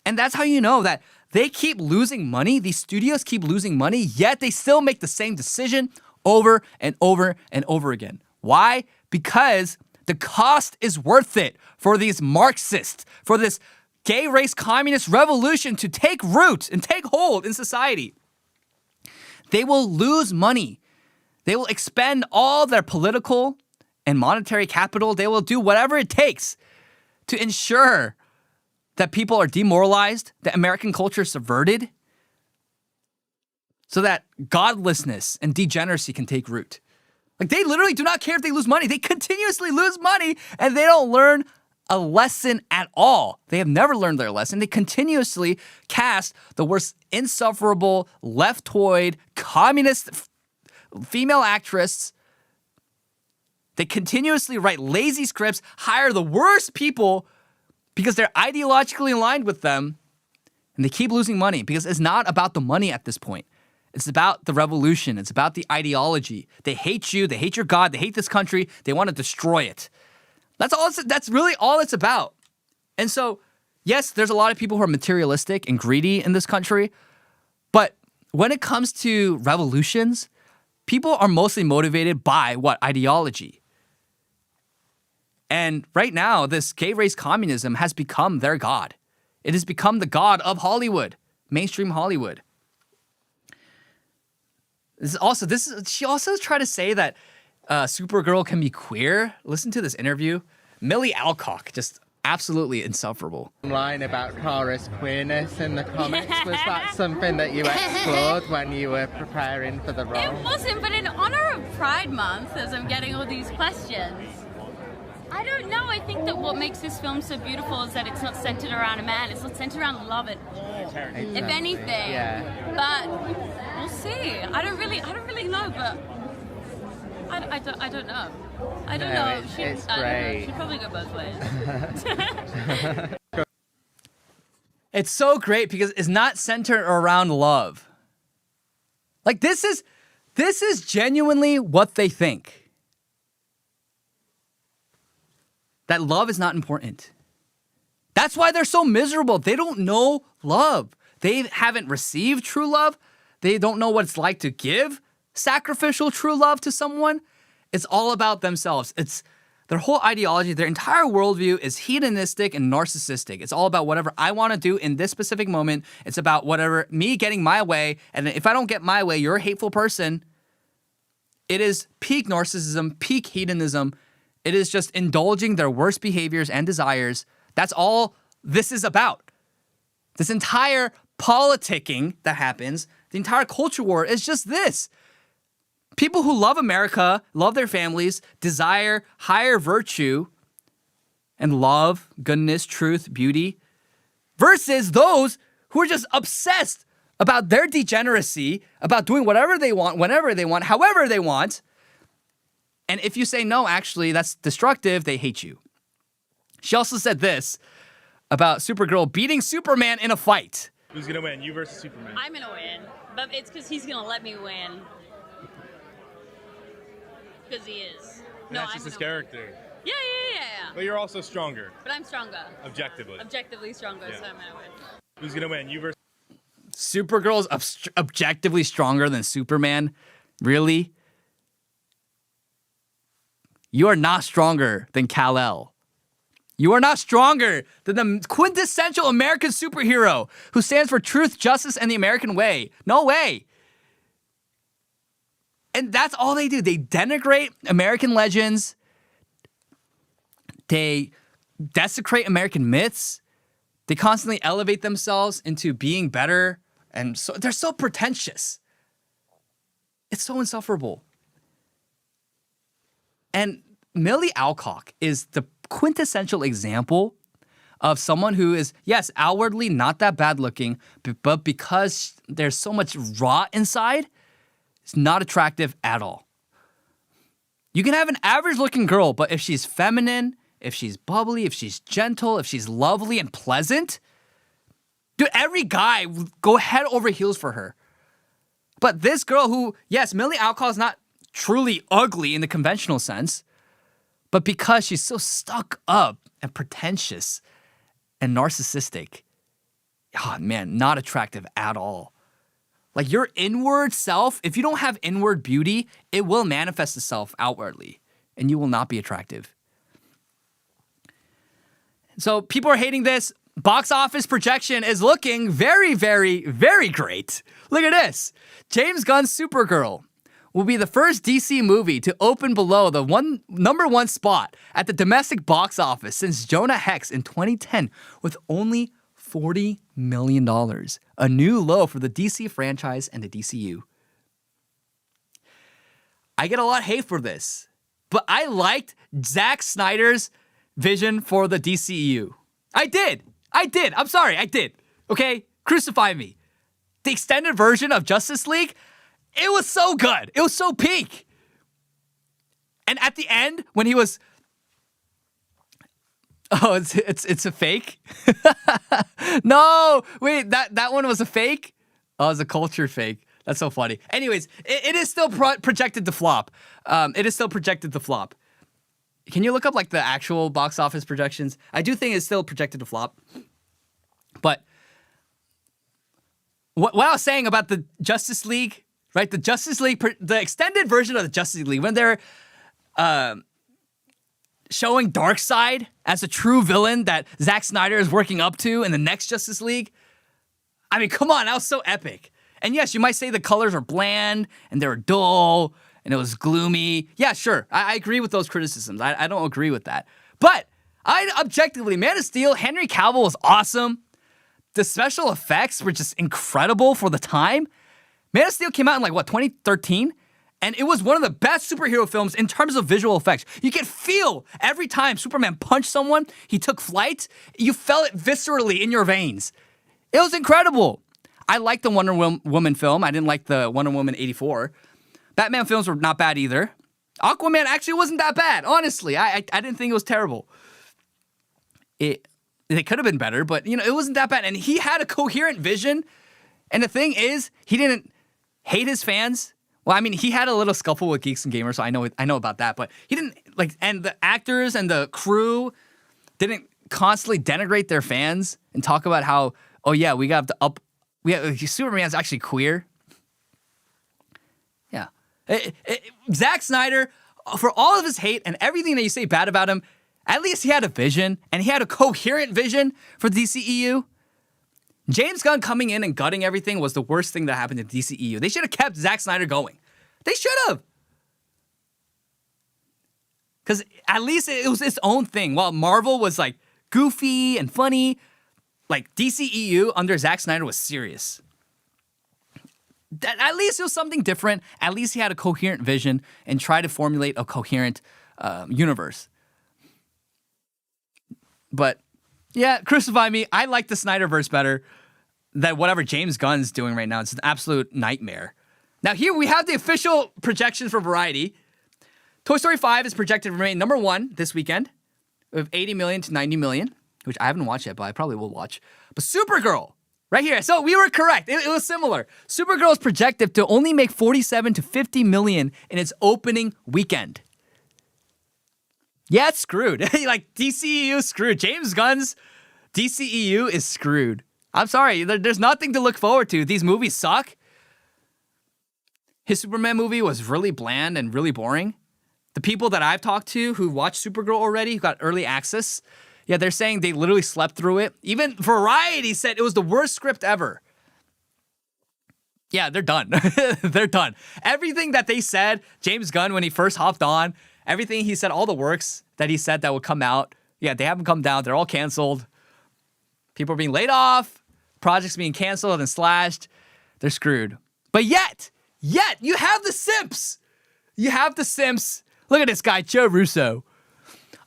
And that's how you know that they keep losing money. These studios keep losing money, yet they still make the same decision over and over and over again. Why? Because the cost is worth it for these Marxists, for this gay race communist revolution to take root and take hold in society. They will lose money. They will expend all their political and monetary capital. They will do whatever it takes to ensure that people are demoralized, that American culture is subverted, so that godlessness and degeneracy can take root. Like, they literally do not care if they lose money. They continuously lose money, and they don't learn a lesson at all. They have never learned their lesson. They continuously cast the worst insufferable, leftoid, communist female actress. They continuously write lazy scripts, hire the worst people because they're ideologically aligned with them, and they keep losing money because it's not about the money at this point. It's about the revolution. It's about the ideology. They hate you. They hate your God. They hate this country. They want to destroy it. That's really all it's about. And so, yes, there's a lot of people who are materialistic and greedy in this country, but when it comes to revolutions, people are mostly motivated by what? Ideology. And right now, this gay race communism has become their god. It has become the god of Hollywood, mainstream Hollywood. She also tried to say that Supergirl can be queer. Listen to this interview. Millie Alcock, just absolutely insufferable. Line about Kara's queerness in the comics, was that something that you explored when you were preparing for the role? It wasn't, but in honor of Pride Month, as I'm getting all these questions, I don't know. I think that what makes this film so beautiful is that it's not centered around a man. It's not centered around love at all, if anything. Yeah. But we'll see. I don't really know, but I don't know. I don't know. It's great. She'd probably go both ways. It's so great because it's not centered around love. Like, this is genuinely what they think. That love is not important. That's why they're so miserable. They don't know love. They haven't received true love. They don't know what it's like to give sacrificial true love to someone. It's all about themselves. It's their whole ideology, their entire worldview is hedonistic and narcissistic. It's all about whatever I want to do in this specific moment. It's about whatever, me getting my way. And if I don't get my way, you're a hateful person. It is peak narcissism, peak hedonism. It is just indulging their worst behaviors and desires. That's all this is about. This entire politicking that happens, the entire culture war is just this. People who love America, love their families, desire higher virtue and love, goodness, truth, beauty, versus those who are just obsessed about their degeneracy, about doing whatever they want, whenever they want, however they want. And if you say, no, actually, that's destructive, they hate you. She also said this about Supergirl beating Superman in a fight. Who's gonna win? You versus Superman. I'm gonna win, but it's because he's gonna let me win. Because he is. And that's just his character. Yeah. But you're also stronger. But I'm stronger. Objectively. Objectively stronger, Yeah. so I'm gonna win. Who's gonna win? You versus. Supergirl's objectively stronger than Superman. Really? You are not stronger than Kal-El. You are not stronger than the quintessential American superhero who stands for truth, justice, and the American way. No way. And that's all they do. They denigrate American legends. They desecrate American myths. They constantly elevate themselves into being better. And so they're so pretentious. It's so insufferable. And Millie Alcock is the quintessential example of someone who is, yes, outwardly not that bad looking, but because there's so much rot inside, it's not attractive at all. You can have an average looking girl, but if she's feminine, if she's bubbly, if she's gentle, if she's lovely and pleasant, dude, every guy would go head over heels for her. But this girl who, yes, Millie Alcock is not truly ugly in the conventional sense, but because she's so stuck up and pretentious and narcissistic, oh man, not attractive at all. Like your inward self, if you don't have inward beauty, it will manifest itself outwardly and you will not be attractive. So people are hating this. Box office projection is looking very, very, very great. Look at this. James Gunn's Supergirl will be the first DC movie to open below the number one spot at the domestic box office since Jonah Hex in 2010 with only $40 million, a new low for the DC franchise and the DCU. I get a lot of hate for this, but I liked Zack Snyder's vision for the DCEU. I did. I'm sorry, I did. Okay? Crucify me. The extended version of Justice League, it was so good. It was so peak. And at the end, when he was... Oh, it's a fake? No! Wait, that one was a fake? Oh, it was a culture fake. That's so funny. Anyways, it is still projected to flop. It is still projected to flop. Can you look up like the actual box office projections? I do think it's still projected to flop. But what I was saying about the Justice League, right? The Justice League, the extended version of the Justice League, when they're showing Darkseid as a true villain that Zack Snyder is working up to in the next Justice League. I mean, come on, that was so epic. And yes, you might say the colors are bland and they were dull and it was gloomy. Yeah, sure. I agree with those criticisms. I don't agree with that. But objectively, Man of Steel, Henry Cavill was awesome. The special effects were just incredible for the time. Man of Steel came out in 2013? And it was one of the best superhero films in terms of visual effects. You could feel every time Superman punched someone, he took flight, you felt it viscerally in your veins. It was incredible. I liked the Wonder Woman film. I didn't like the Wonder Woman 84. Batman films were not bad either. Aquaman actually wasn't that bad, honestly. I didn't think it was terrible. It could have been better, but it wasn't that bad. And he had a coherent vision. And the thing is, he didn't hate his fans. Well, I mean, he had a little scuffle with Geeks and Gamers, so I know about that. But he didn't and the actors and the crew didn't constantly denigrate their fans and talk about how, oh yeah, we got to up. Superman's actually queer. Yeah. Zack Snyder, for all of his hate and everything that you say bad about him, at least he had a vision, and he had a coherent vision for the DCEU. James Gunn coming in and gutting everything was the worst thing that happened to DCEU. They should have kept Zack Snyder going. They should have. Because at least it was its own thing. While Marvel was goofy and funny, DCEU under Zack Snyder was serious. At least it was something different. At least he had a coherent vision and tried to formulate a coherent universe. But yeah, crucify me. I like the Snyderverse better than whatever James Gunn's doing right now. It's an absolute nightmare. Now here we have the official projections for Variety. Toy Story 5 is projected to remain number one this weekend with 80 million to 90 million, which I haven't watched yet, but I probably will watch. But Supergirl Right here. So we were correct. It was similar. Supergirl is projected to only make 47 to 50 million in its opening weekend. Yeah, it's screwed. Like DCEU is screwed. James Gunn's DCEU is screwed. I'm sorry. There's nothing to look forward to. These movies suck. His Superman movie was really bland and really boring. The people that I've talked to who watched Supergirl already, who got early access, yeah, they're saying they literally slept through it. Even Variety said it was the worst script ever. Yeah, they're done. They're done. Everything that they said, James Gunn, when he first hopped on, everything he said, all the works that he said that would come out, yeah, they haven't come down. They're all canceled. People are being laid off. Projects being canceled and slashed. They're screwed. But yet, you have the simps. You have the simps. Look at this guy, Joe Russo.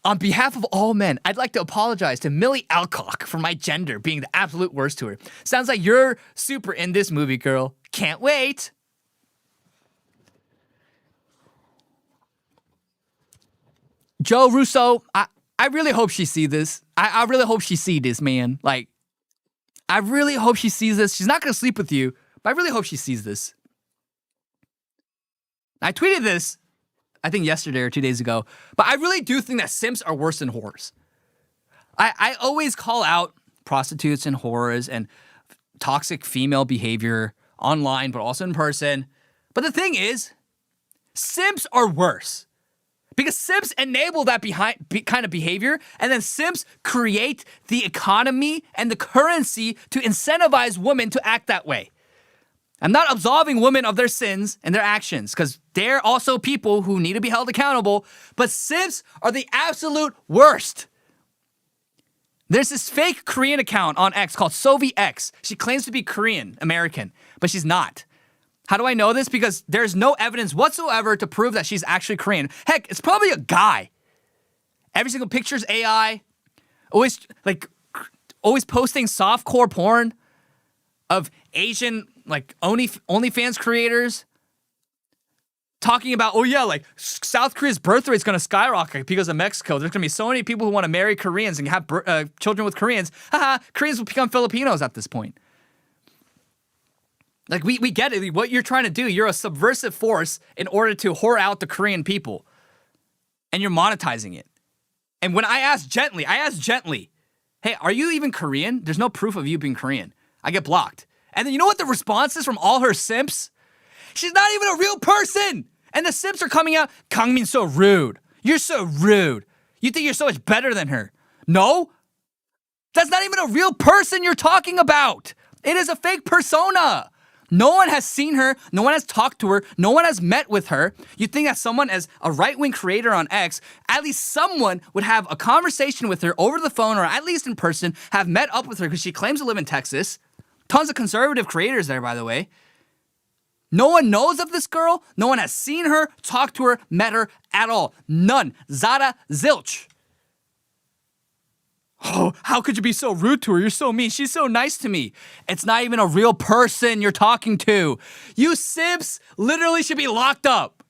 On behalf of all men, I'd like to apologize to Millie Alcock for my gender being the absolute worst to her. Sounds like you're super in this movie, girl. Can't wait. Joe Russo, I really hope she sees this. I really hope she sees this, man. Like, I really hope she sees this. She's not going to sleep with you, but I really hope she sees this. I tweeted this, I think yesterday or 2 days ago, but I really do think that simps are worse than whores. I always call out prostitutes and whores and toxic female behavior online, but also in person. But the thing is, simps are worse. Because simps enable that kind of behavior, and then simps create the economy and the currency to incentivize women to act that way. I'm not absolving women of their sins and their actions, because they're also people who need to be held accountable, but simps are the absolute worst. There's this fake Korean account on X called SoviX. She claims to be Korean American, but she's not. How do I know this? Because there's no evidence whatsoever to prove that she's actually Korean. Heck, it's probably a guy. Every single picture's AI. Always posting softcore porn of Asian, like, OnlyFans creators. Talking about, oh yeah, like, South Korea's birth rate's gonna skyrocket because of Mexico. There's gonna be so many people who want to marry Koreans and have children with Koreans. Haha, Koreans will become Filipinos at this point. Like, we get it. What you're trying to do, you're a subversive force in order to whore out the Korean people. And you're monetizing it. And when I ask gently, hey, are you even Korean? There's no proof of you being Korean. I get blocked. And then you know what the response is from all her simps? She's not even a real person. And the simps are coming out, Kangmin's so rude. You're so rude. You think you're so much better than her. No. That's not even a real person you're talking about. It is a fake persona. No one has seen her. No one has talked to her. No one has met with her. You think that someone as a right-wing creator on X, at least someone would have a conversation with her over the phone or at least in person, have met up with her because she claims to live in Texas. Tons of conservative creators there, by the way. No one knows of this girl. No one has seen her, talked to her, met her at all. None. Zada zilch. Oh, how could you be so rude to her? You're so mean. She's so nice to me. It's not even a real person you're talking to. You simps literally should be locked up.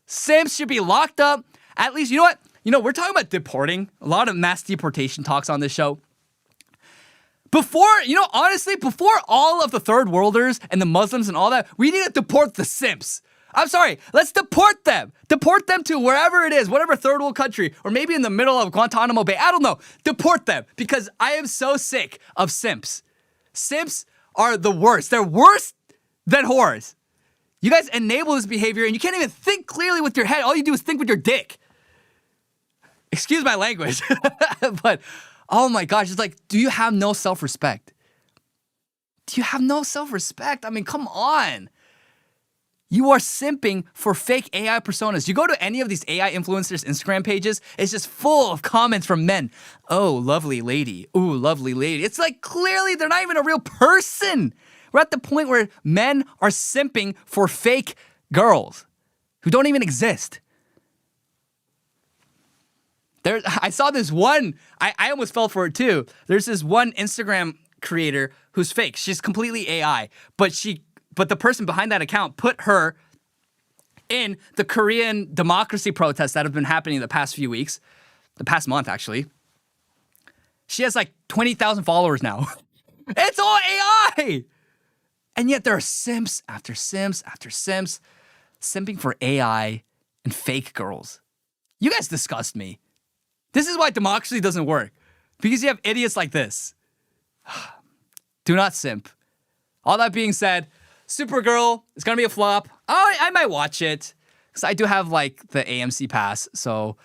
Simps should be locked up. At least, you know what? You know, we're talking about deporting. A lot of mass deportation talks on this show. Honestly, before all of the third worlders and the Muslims and all that, we need to deport the simps. I'm sorry, let's deport them. Deport them to wherever it is, whatever third world country, or maybe in the middle of Guantanamo Bay. I don't know. Deport them, because I am so sick of simps. Simps are the worst. They're worse than whores. You guys enable this behavior, and you can't even think clearly with your head. All you do is think with your dick. Excuse my language. But, oh my gosh, it's like, do you have no self-respect? Do you have no self-respect? I mean, come on. You are simping for fake AI personas. You go to any of these AI influencers' Instagram pages, it's just full of comments from men. Oh, lovely lady. Ooh, lovely lady. It's like, clearly they're not even a real person. We're at the point where men are simping for fake girls who don't even exist. I saw this one, I almost fell for it too. There's this one Instagram creator who's fake. She's completely AI, but the person behind that account put her in the Korean democracy protests that have been happening the past few weeks, the past month actually. She has like 20,000 followers now. It's all AI. And yet there are simps after simps after simps simping for AI and fake girls. You guys disgust me. This is why democracy doesn't work. Because you have idiots like this. Do not simp. All that being said, Supergirl is going to be a flop. Oh, I might watch it. Because I do have like the AMC pass. So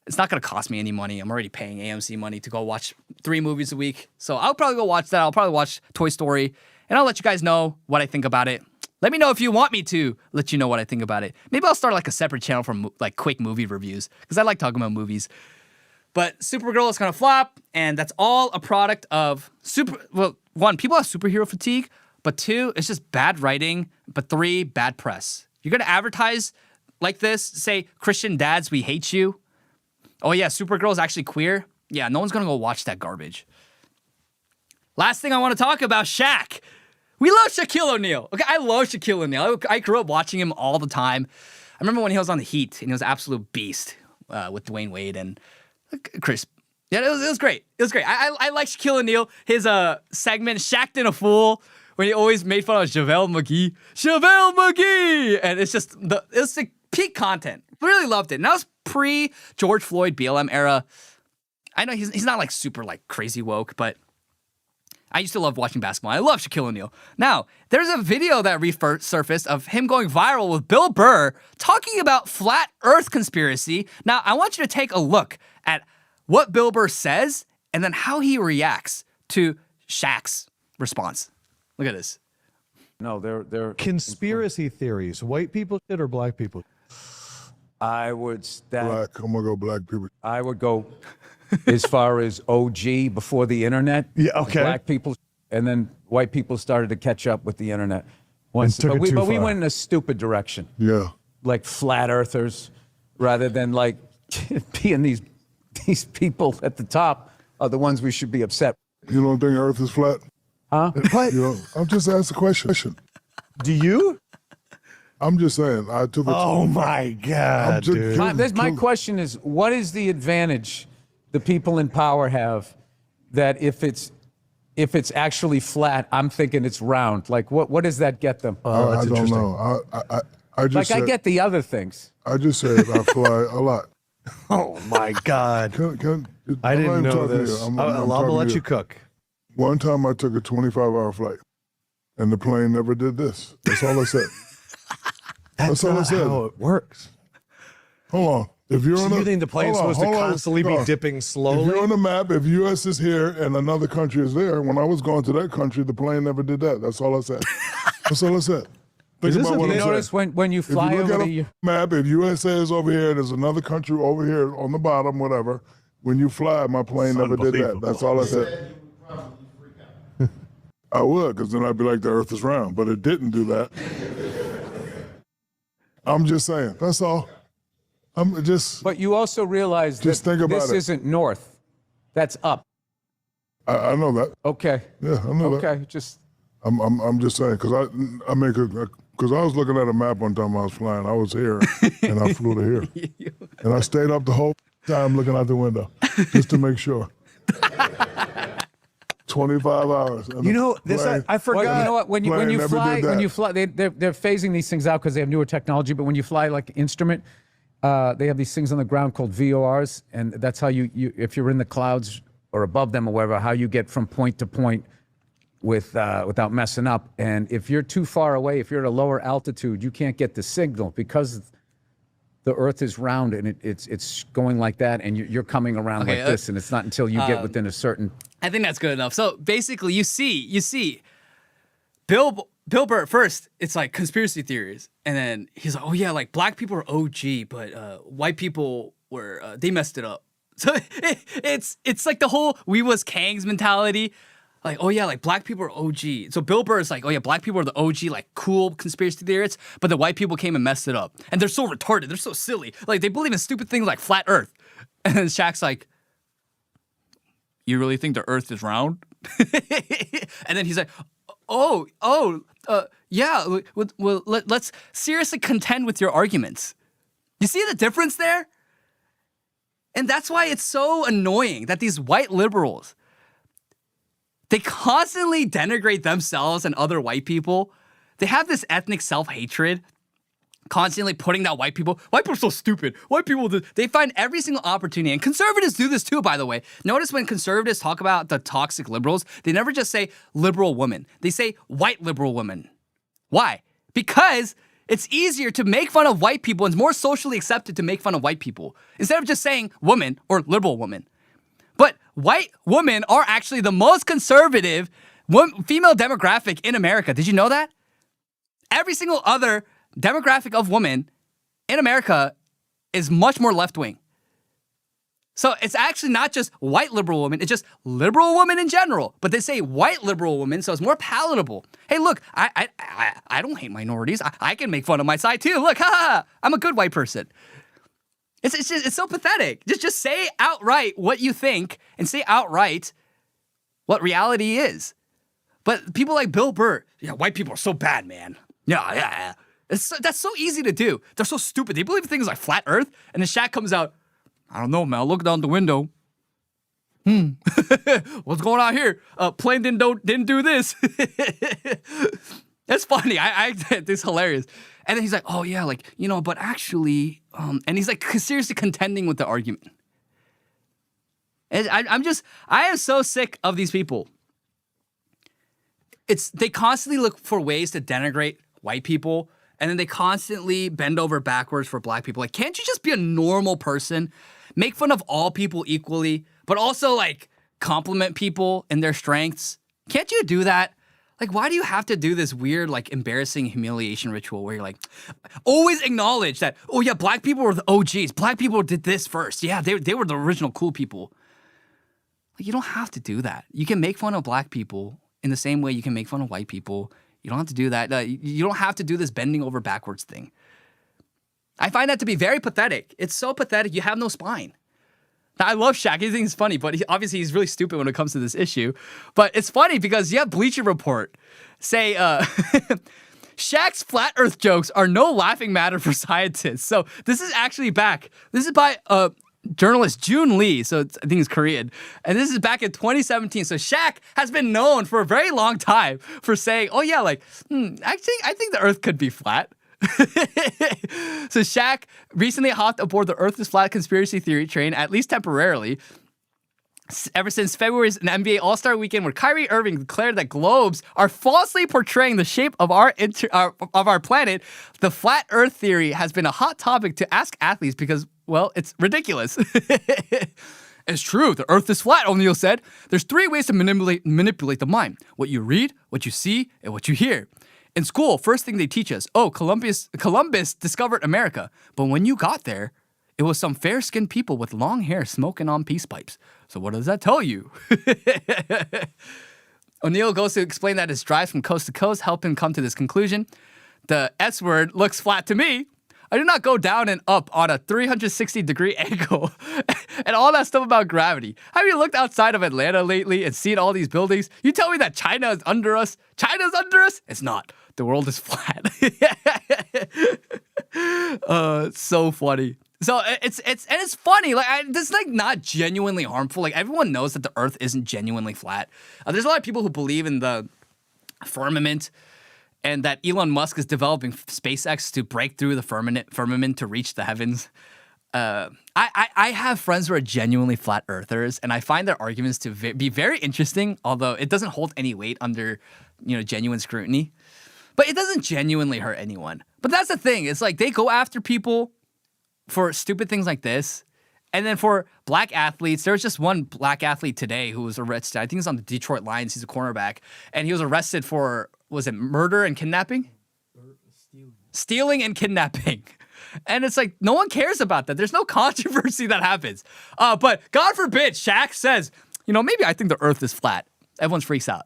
it's not going to cost me any money. I'm already paying AMC money to go watch 3 movies a week. So I'll probably go watch that. I'll probably watch Toy Story. And I'll let you guys know what I think about it. Let me know if you want me to let you know what I think about it. Maybe I'll start like a separate channel for like quick movie reviews. Because I like talking about movies. But Supergirl is going to flop. And that's all a product of one, people have superhero fatigue. But 2, it's just bad writing. But 3, bad press. You're going to advertise like this, say, Christian dads, we hate you. Oh yeah, Supergirl is actually queer. Yeah, no one's going to go watch that garbage. Last thing I want to talk about, Shaq. We love Shaquille O'Neal. Okay, I love Shaquille O'Neal. I grew up watching him all the time. I remember when he was on the Heat, and he was an absolute beast with Dwayne Wade and Chris. Yeah, it was great. It was great. I like Shaquille O'Neal. His segment, Shaq'd in a Fool, when he always made fun of JaVale McGee. JaVale McGee! And it's just, it's like peak content. Really loved it. And that was pre-George Floyd BLM era. I know he's not like super like crazy woke, but I used to love watching basketball. I love Shaquille O'Neal. Now, there's a video that resurfaced of him going viral with Bill Burr talking about flat earth conspiracy. Now, I want you to take a look at what Bill Burr says and then how he reacts to Shaq's response. Look at this. No, they're conspiracy theories. White people shit or black people? I would Black. I'm gonna go black people. I would go as far as OG before the internet. Yeah, okay. Black people, and then white people started to catch up with the internet. Took it too we far. went in a stupid direction. Yeah. Like flat earthers, rather than like being these people at the top are the ones we should be upset. You don't think Earth is flat? Huh? What? You know, I'm just asking a question. Do you? I'm just saying. I took it. Oh my God, dude. My question is, what is the advantage the people in power have that if it's actually flat, I'm thinking it's round? Like, what does that get them? Oh, that's I don't interesting. know. I just I said, get the other things. I just said I fly a lot. Oh my God. I didn't know this. I'm gonna let you cook. One time I took a 25-hour flight, and the plane never did this. That's all I said. That's all I not said. how it works. Hold on. If you're So on you think the plane's supposed to constantly be dipping slowly? If you're on the map, if U.S. is here and another country is there, when I was going to that country, the plane never did that. That's all I said. That's all I said. Think about what You I'm notice saying. when you fly if you look over at the a map, if USA is over here, there's another country over here on the bottom, whatever. When you fly, my plane never did that. That's all I said. I would, because then I'd be like, the earth is round. But it didn't do that. I'm just saying. That's all. I'm just. But you also realize Just that think about this it. isn't north. That's up. I know that. Okay. Yeah, I know that. Okay. Just. I'm just saying, because because I was looking at a map one time I was flying. I was here, and I flew to here. And I stayed up the whole time looking out the window, just to make sure. 25 hours. You know, this I forgot. Well, you know what? When you never fly, did that. they're phasing these things out because they have newer technology. But when you fly like instrument, they have these things on the ground called VORs, and that's how you if you're in the clouds or above them or wherever, how you get from point to point without messing up. And if you're too far away, if you're at a lower altitude, you can't get the signal because the Earth is round and it's going like that, and you're coming around like this, and it's not until you get within a certain. I think that's good enough. So basically, you see, Bill Burr first. It's like conspiracy theories, and then he's like, "Oh yeah, like black people are OG, but white people were they messed it up." So it's like the whole "we was Kangs" mentality. Like, oh yeah, like black people are OG. So Bill Burr is like, oh yeah, black people are the OG, like cool conspiracy theorists, but the white people came and messed it up, and they're so retarded, they're so silly, like they believe in stupid things like flat Earth. And then Shaq's like, you really think the Earth is round? And then he's like, yeah, well, let's seriously contend with your arguments. You see the difference there? And that's why it's so annoying that these white liberals, They constantly denigrate themselves and other white people. They have this ethnic self-hatred, constantly putting down white people. White people are so stupid. White people, they find every single opportunity. And conservatives do this too, by the way. Notice when conservatives talk about the toxic liberals, they never just say liberal women. They say white liberal women. Why? Because it's easier to make fun of white people and it's more socially accepted to make fun of white people instead of just saying woman or liberal woman. But white women are actually the most conservative female demographic in America. Did you know that? Every single other demographic of women in America is much more left-wing. So it's actually not just white liberal women, it's just liberal women in general. But they say white liberal women, so it's more palatable. Hey, look, I don't hate minorities. I can make fun of my side too. Look, I'm a good white person. It's so pathetic. Just say outright what you think and say outright what reality is. But people like Bill Burr, yeah, white people are so bad, man. Yeah. That's so easy to do. They're so stupid. They believe things like flat Earth, and then Shaq comes out, I don't know, man. Look down the window. What's going on here? Plane didn't do this. That's funny. It's hilarious. And then he's like, oh yeah, like, but actually, and he's like seriously contending with the argument. And I am so sick of these people. They constantly look for ways to denigrate white people, and then they constantly bend over backwards for black people. Like, can't you just be a normal person? Make fun of all people equally, but also like compliment people in their strengths. Can't you do that? Like, why do you have to do this weird, like, embarrassing humiliation ritual where you're like, always acknowledge that, oh yeah, black people were the OGs. Black people did this first. Yeah, they were the original cool people. Like, you don't have to do that. You can make fun of black people in the same way you can make fun of white people. You don't have to do that. You don't have to do this bending over backwards thing. I find that to be very pathetic. It's so pathetic. You have no spine. Now, I love Shaq. I think he's funny, but obviously he's really stupid when it comes to this issue. But it's funny because you have Bleacher Report say, Shaq's flat earth jokes are no laughing matter for scientists. So this is actually back. This is by journalist Jun Lee. So I think it's Korean. And this is back in 2017. So Shaq has been known for a very long time for saying, oh yeah, like, actually, I think the earth could be flat. So Shaq recently hopped aboard the Earth is flat conspiracy theory train, at least temporarily. Ever since February's NBA All-Star Weekend, where Kyrie Irving declared that globes are falsely portraying the shape of our planet, the flat Earth theory has been a hot topic to ask athletes because, well, it's ridiculous. It's true, the Earth is flat, O'Neal said. There's 3 ways to manipulate the mind: what you read, what you see, and what you hear. In school, first thing they teach us, Columbus discovered America. But when you got there, it was some fair-skinned people with long hair smoking on peace pipes. So what does that tell you? O'Neal goes to explain that his drives from coast to coast helped him come to this conclusion. The S word looks flat to me. I do not go down and up on a 360-degree angle and all that stuff about gravity. Have you looked outside of Atlanta lately and seen all these buildings? You tell me that China is under us? China's under us? It's not. The world is flat. It's so funny. So it's funny. Like, this is like not genuinely harmful. Like, everyone knows that the Earth isn't genuinely flat. There's a lot of people who believe in the firmament, and that Elon Musk is developing SpaceX to break through the firmament to reach the heavens. I have friends who are genuinely flat earthers, and I find their arguments to be very interesting, although it doesn't hold any weight under, genuine scrutiny. But it doesn't genuinely hurt anyone. But that's the thing. It's like they go after people for stupid things like this. And then for black athletes, there was just one black athlete today who was arrested. I think he's on the Detroit Lions. He's a cornerback. And he was arrested for, was it murder and kidnapping? Stealing and kidnapping. And it's like, no one cares about that. There's no controversy that happens. But God forbid, Shaq says, maybe I think the earth is flat. Everyone freaks out.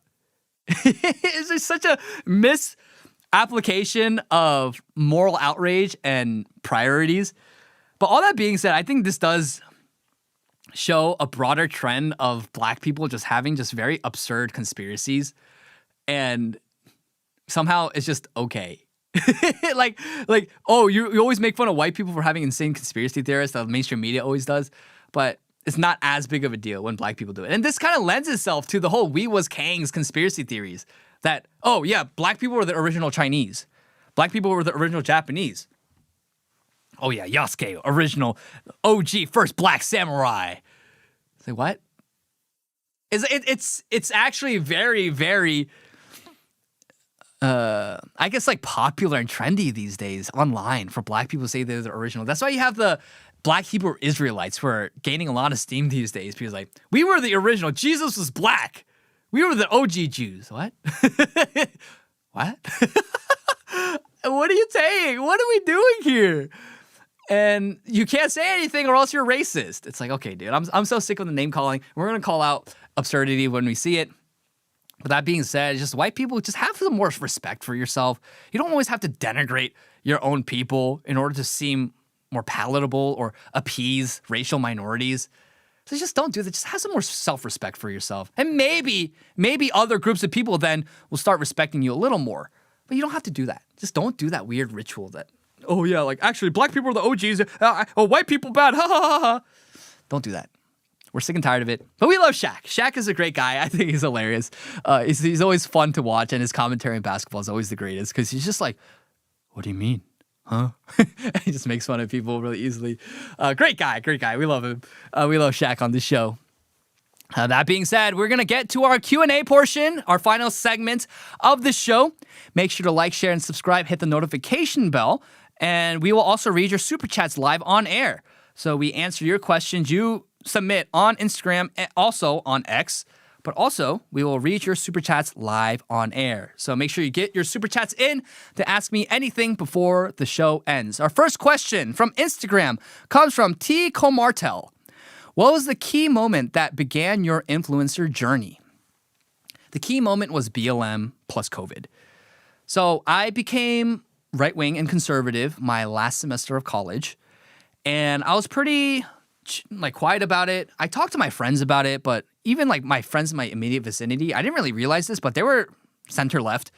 It's just such a misapplication of moral outrage and priorities. But all that being said, I think this does show a broader trend of black people just having just very absurd conspiracies. And somehow it's just okay. like, you always make fun of white people for having insane conspiracy theorists. The mainstream media always does. But it's not as big of a deal when black people do it. And this kind of lends itself to the whole we was Kangs conspiracy theories that, oh yeah, black people were the original Chinese. Black people were the original Japanese. Oh yeah, Yasuke, original OG, first black samurai. Say what? It's actually very, very, I guess like popular and trendy these days online for black people to say they're the original. That's why you have the Black Hebrew Israelites who are gaining a lot of steam these days. Because like, we were the original. Jesus was black. We were the OG Jews. What? What? What are you saying? What are we doing here? And you can't say anything or else you're racist. It's like, okay, dude, I'm so sick of the name calling. We're going to call out absurdity when we see it. But that being said, just white people, just have some more respect for yourself. You don't always have to denigrate your own people in order to seem more palatable or appease racial minorities. So just don't do that. Just have some more self-respect for yourself. And maybe other groups of people then will start respecting you a little more. But you don't have to do that. Just don't do that weird ritual that, oh yeah, like actually black people are the OGs. White people bad. Ha ha ha ha. Don't do that. We're sick and tired of it. But we love Shaq. Shaq is a great guy. I think he's hilarious. He's always fun to watch, and his commentary in basketball is always the greatest because he's just like, what do you mean? Huh? He just makes fun of people really easily. Great guy. We love him. We love Shaq on the show. That being said, we're going to get to our Q&A portion, our final segment of the show. Make sure to like, share, and subscribe. Hit the notification bell. And we will also read your Super Chats live on air. So we answer your questions you submit on Instagram and also on X. But also, we will read your Super Chats live on air. So make sure you get your Super Chats in to ask me anything before the show ends. Our first question from Instagram comes from T. Comartel. What was the key moment that began your influencer journey? The key moment was BLM plus COVID. So I became right-wing and conservative my last semester of college. And I was pretty quiet about it. I talked to my friends about it, but even like my friends in my immediate vicinity, I didn't really realize this, but they were center-left.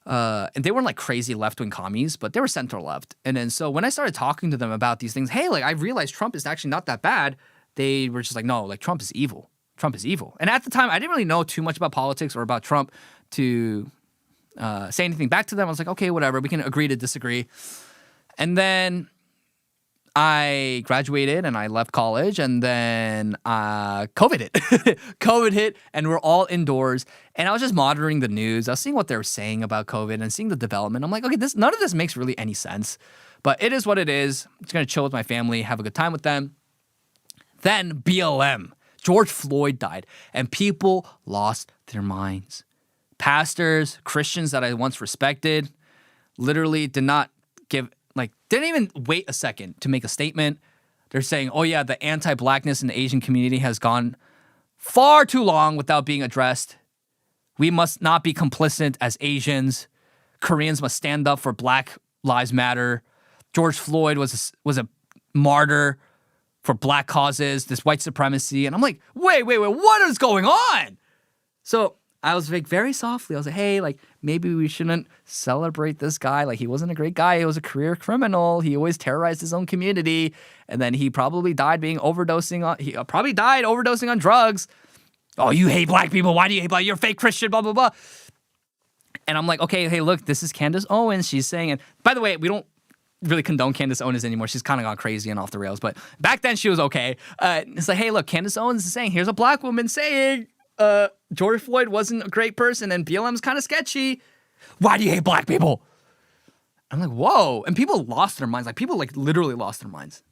And they weren't like crazy left-wing commies, but they were center-left. And then so when I started talking to them about these things, hey, like I realized Trump is actually not that bad. They were just like, no, like Trump is evil. Trump is evil. And at the time, I didn't really know too much about politics or about Trump to say anything back to them. I was like, okay, whatever. We can agree to disagree. And then I graduated and I left college, and then COVID hit. COVID hit, and we're all indoors. And I was just monitoring the news. I was seeing what they were saying about COVID and seeing the development. I'm like, okay, none of this makes really any sense. But it is what it is. I'm just going to chill with my family, have a good time with them. Then BLM. George Floyd died, and people lost their minds. Pastors, Christians that I once respected, literally didn't even wait a second to make a statement. They're saying, oh yeah, the anti-blackness in the Asian community has gone far too long without being addressed. We must not be complicit as Asians. Koreans must stand up for Black Lives Matter. George Floyd was a martyr for black causes, this white supremacy. And I'm like, wait, what is going on? So I was like, very softly, I was like, hey, like, maybe we shouldn't celebrate this guy. Like, he wasn't a great guy. He was a career criminal. He always terrorized his own community. And then he probably died overdosing on drugs. Oh, you hate black people. Why do you hate black? You're a fake Christian, blah, blah, blah. And I'm like, okay, hey, look, this is Candace Owens. She's saying, and by the way, we don't really condone Candace Owens anymore. She's kind of gone crazy and off the rails. But back then, she was okay. It's like, hey, look, Candace Owens is saying, here's a black woman saying, George Floyd wasn't a great person and BLM's kind of sketchy. Why do you hate black people? I'm like, whoa. And people lost their minds. Like, people like literally lost their minds.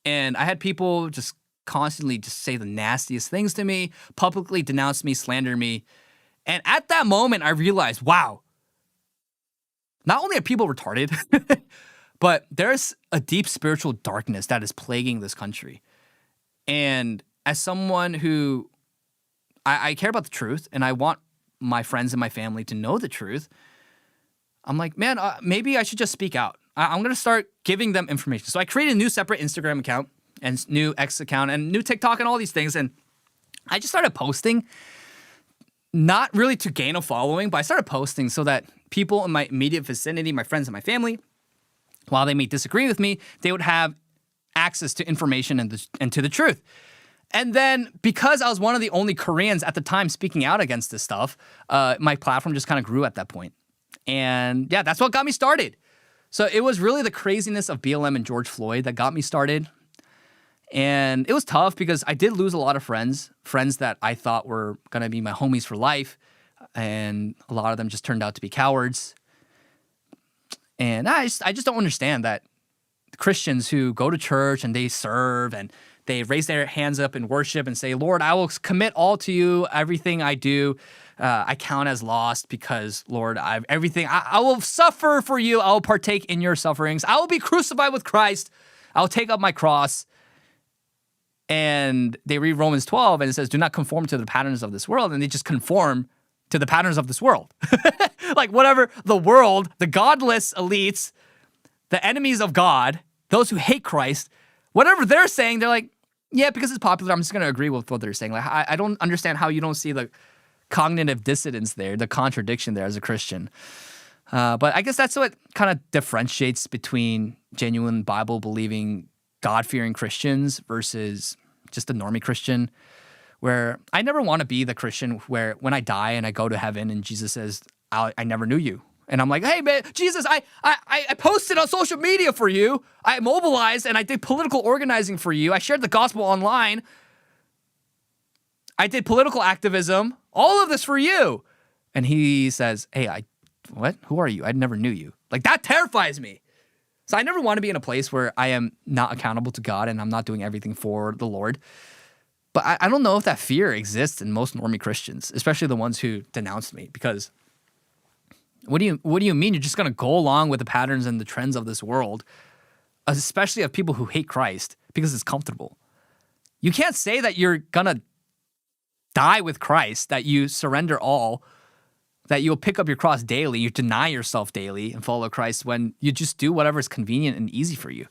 And I had people just constantly just say the nastiest things to me, publicly denounce me, slander me. And at that moment, I realized, wow, not only are people retarded, but there's a deep spiritual darkness that is plaguing this country. And as someone who I care about the truth, and I want my friends and my family to know the truth, I'm like, man, maybe I should just speak out. I'm going to start giving them information. So I created a new separate Instagram account and new X account and new TikTok and all these things. And I just started posting, not really to gain a following, but I started posting so that people in my immediate vicinity, my friends and my family, while they may disagree with me, they would have access to information and to the truth. And then because I was one of the only Koreans at the time speaking out against this stuff, my platform just kind of grew at that point. And yeah, that's what got me started. So it was really the craziness of BLM and George Floyd that got me started. And it was tough because I did lose a lot of friends that I thought were going to be my homies for life. And a lot of them just turned out to be cowards. And I just don't understand that Christians who go to church and they serve and they raise their hands up in worship and say, Lord, I will commit all to you. Everything I do, I count as lost because, Lord, I will suffer for you. I will partake in your sufferings. I will be crucified with Christ. I will take up my cross. And they read Romans 12 and it says, do not conform to the patterns of this world. And they just conform to the patterns of this world. Like whatever the world, the godless elites, the enemies of God, those who hate Christ, whatever they're saying, they're like, yeah, because it's popular, I'm just going to agree with what they're saying. Like, I don't understand how you don't see the cognitive dissonance there, the contradiction there as a Christian. But I guess that's what kind of differentiates between genuine Bible-believing, God-fearing Christians versus just a normie Christian, where I never want to be the Christian where when I die and I go to heaven and Jesus says, I never knew you. And I'm like, hey, man, Jesus, I posted on social media for you. I mobilized and I did political organizing for you. I shared the gospel online. I did political activism. All of this for you. And he says, hey, what? Who are you? I never knew you. Like, that terrifies me. So I never want to be in a place where I am not accountable to God and I'm not doing everything for the Lord. But I don't know if that fear exists in most normie Christians, especially the ones who denounced me, because what do you mean you're just going to go along with the patterns and the trends of this world, especially of people who hate Christ because it's comfortable? You can't say that you're going to die with Christ, that you surrender all, that you'll pick up your cross daily, you deny yourself daily and follow Christ when you just do whatever is convenient and easy for you.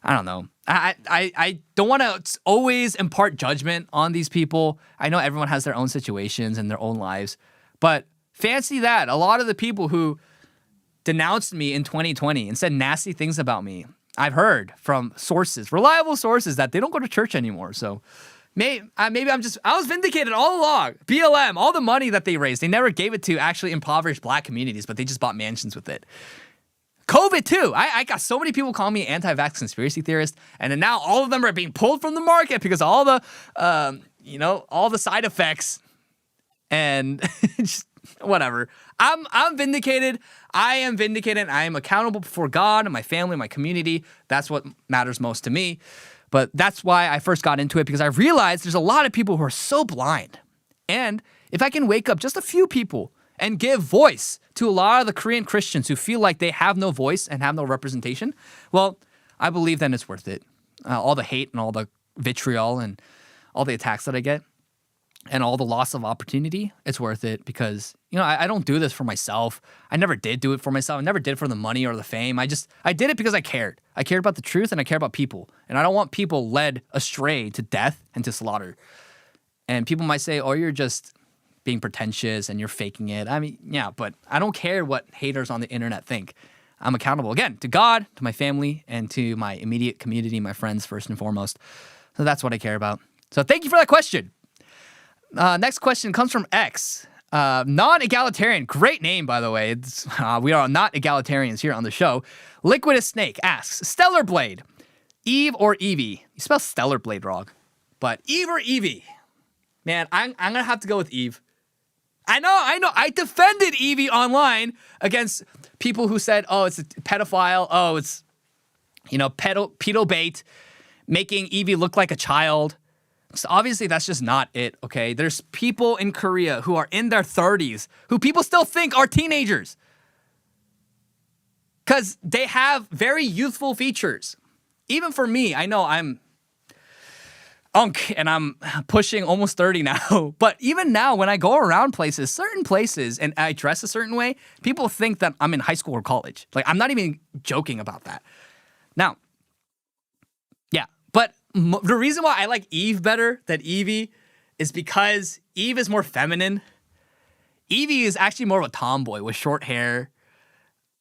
I don't know. I don't want to always impart judgment on these people. I know everyone has their own situations and their own lives, but fancy that. A lot of the people who denounced me in 2020 and said nasty things about me, I've heard from sources, reliable sources, that they don't go to church anymore. So maybe I was vindicated all along. BLM, all the money that they raised, they never gave it to actually impoverished black communities, but they just bought mansions with it. COVID too. I got so many people calling me anti-vax conspiracy theorist, and then now all of them are being pulled from the market because of all the, all the side effects and just whatever. I'm vindicated. I am vindicated. I am accountable before God and my family, and my community. That's what matters most to me. But that's why I first got into it, because I realized there's a lot of people who are so blind. And if I can wake up just a few people and give voice to a lot of the Korean Christians who feel like they have no voice and have no representation, well, I believe then it's worth it. All the hate and all the vitriol and all the attacks that I get and all the loss of opportunity, it's worth it because, I don't do this for myself. I never did do it for myself. I never did it for the money or the fame. I did it because I cared. I cared about the truth and I cared about people. And I don't want people led astray to death and to slaughter. And people might say, oh, you're just being pretentious and you're faking it. I mean, yeah, but I don't care what haters on the internet think. I'm accountable, again, to God, to my family, and to my immediate community, my friends, first and foremost. So that's what I care about. So thank you for that question. Next question comes from X. Non-egalitarian. Great name, by the way. We are not egalitarians here on the show. Liquidus Snake asks, Stellar Blade, Eve or Evie? You spell Stellar Blade wrong. But Eve or Evie? Man, I'm going to have to go with Eve. I know. I defended Evie online against people who said, oh, it's a pedophile. Oh, it's, pedo bait, making Evie look like a child. So obviously, that's just not it, okay? There's people in Korea who are in their 30s who people still think are teenagers because they have very youthful features. Even for me, I know I'm and I'm pushing almost 30 now. But even now, when I go around certain places, and I dress a certain way, people think that I'm in high school or college. Like, I'm not even joking about that. Now, yeah, but the reason why I like Eve better than Evie is because Eve is more feminine. Evie is actually more of a tomboy with short hair.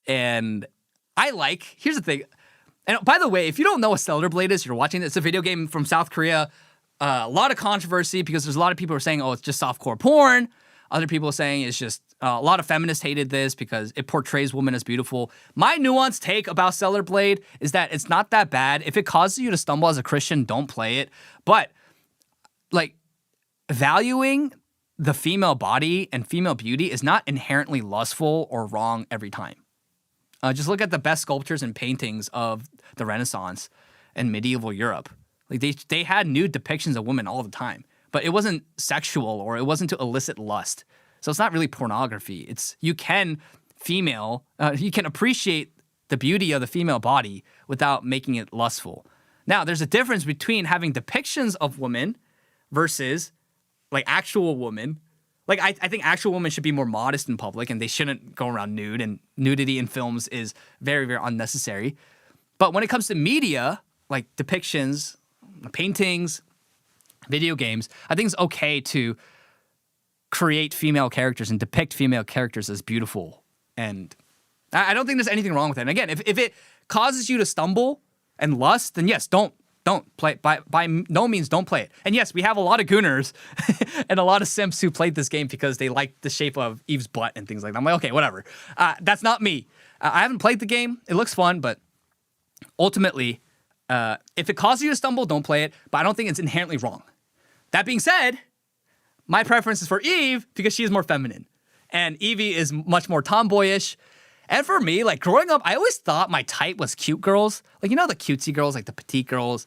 And here's the thing. And by the way, if you don't know what Stellar Blade is, you're watching it. It's a video game from South Korea. a lot of controversy because there's a lot of people who are saying, oh, it's just softcore porn. Other people are saying it's just a lot of feminists hated this because it portrays women as beautiful. My nuanced take about Stellar Blade is that it's not that bad. If it causes you to stumble as a Christian, don't play it. But like valuing the female body and female beauty is not inherently lustful or wrong every time. Just look at the best sculptures and paintings of the Renaissance and medieval Europe. Like they had nude depictions of women all the time, but it wasn't sexual or it wasn't to elicit lust. So it's not really pornography. It's you can appreciate the beauty of the female body without making it lustful. Now, there's a difference between having depictions of women versus like actual women. Like I think actual women should be more modest in public and they shouldn't go around nude, and nudity in films is very, very unnecessary. But when it comes to media, like depictions, paintings, video games, I think it's okay to create female characters and depict female characters as beautiful. And I don't think there's anything wrong with it. And again, if it causes you to stumble and lust, then yes, don't play it. By no means don't play it. And yes, we have a lot of gooners and a lot of simps who played this game because they liked the shape of Eve's butt and things like that. I'm like, okay, whatever. That's not me. I haven't played the game. It looks fun, but ultimately, if it causes you to stumble, don't play it. But I don't think it's inherently wrong. That being said, my preference is for Eve because she is more feminine. And Evie is much more tomboyish. And for me, like growing up, I always thought my type was cute girls. Like, you know, the cutesy girls, like the petite girls.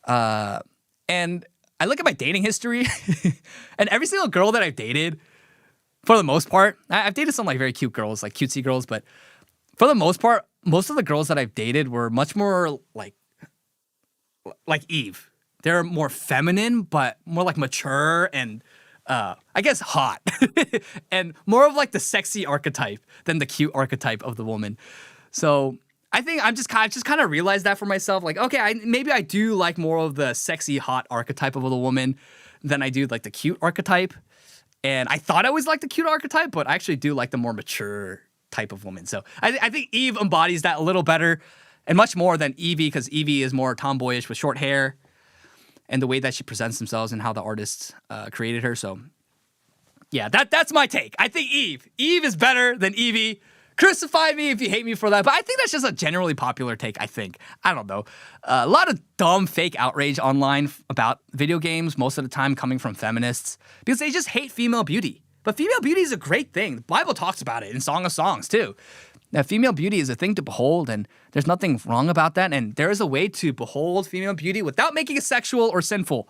And I look at my dating history and every single girl that I've dated, for the most part, I've dated some like very cute girls, like cutesy girls, but for the most part, most of the girls that I've dated were much more like Eve. They're more feminine, but more like mature and I guess hot and more of like the sexy archetype than the cute archetype of the woman. So I think I just kind of realized that for myself. Like, okay, maybe I do like more of the sexy, hot archetype of the woman than I do like the cute archetype. And I thought I always liked the cute archetype, but I actually do like the more mature type of woman. So I think Eve embodies that a little better and much more than Evie, because Evie is more tomboyish with short hair and the way that she presents themselves and how the artists created her. So yeah, that's my take. I think Eve is better than Evie. Crucify me if you hate me for that. But I think that's just a generally popular take, I think. I don't know. A lot of dumb fake outrage online about video games, most of the time coming from feminists, because they just hate female beauty. But female beauty is a great thing. The Bible talks about it in Song of Songs too. That female beauty is a thing to behold, and there's nothing wrong about that. And there is a way to behold female beauty without making it sexual or sinful.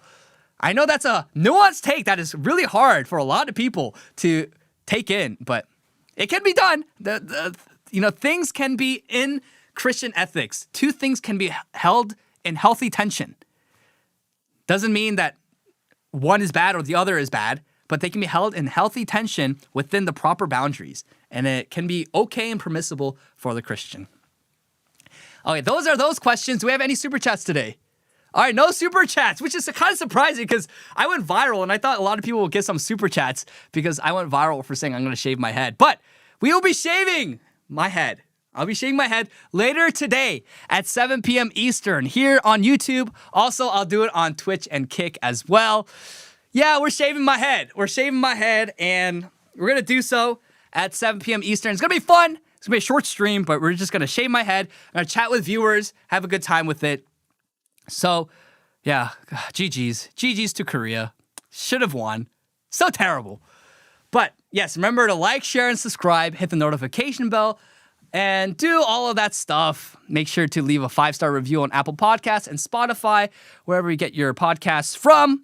I know that's a nuanced take that is really hard for a lot of people to take in, but it can be done. Things can be in Christian ethics. Two things can be held in healthy tension. Doesn't mean that one is bad or the other is bad, but they can be held in healthy tension within the proper boundaries. And it can be okay and permissible for the Christian. Okay, those are those questions. Do we have any super chats today? All right, no super chats, which is kind of surprising because I went viral and I thought a lot of people would get some super chats because I went viral for saying I'm going to shave my head. But we will be shaving my head. I'll be shaving my head later today at 7 p.m. Eastern here on YouTube. Also, I'll do it on Twitch and Kick as well. Yeah, we're shaving my head. We're shaving my head, and we're going to do so at 7 p.m. Eastern. It's going to be fun. It's going to be a short stream, but we're just going to shave my head. I'm going to chat with viewers, have a good time with it. So, yeah, GG's to Korea. Should have won. So terrible. But, yes, remember to like, share, and subscribe. Hit the notification bell. And do all of that stuff. Make sure to leave a 5-star review on Apple Podcasts and Spotify, wherever you get your podcasts from.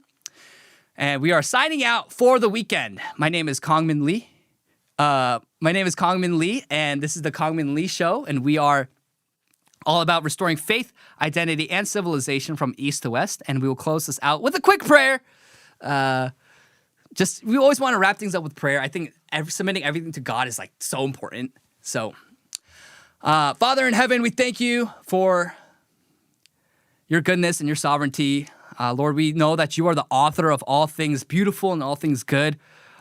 And we are signing out for the weekend. My name is Kongmin Lee. And this is the Kongmin Lee Show. And we are all about restoring faith, identity, and civilization from east to west. And we will close this out with a quick prayer. We always want to wrap things up with prayer. I think submitting everything to God is like so important. So, Father in heaven, we thank you for your goodness and your sovereignty. Lord, we know that you are the author of all things beautiful and all things good.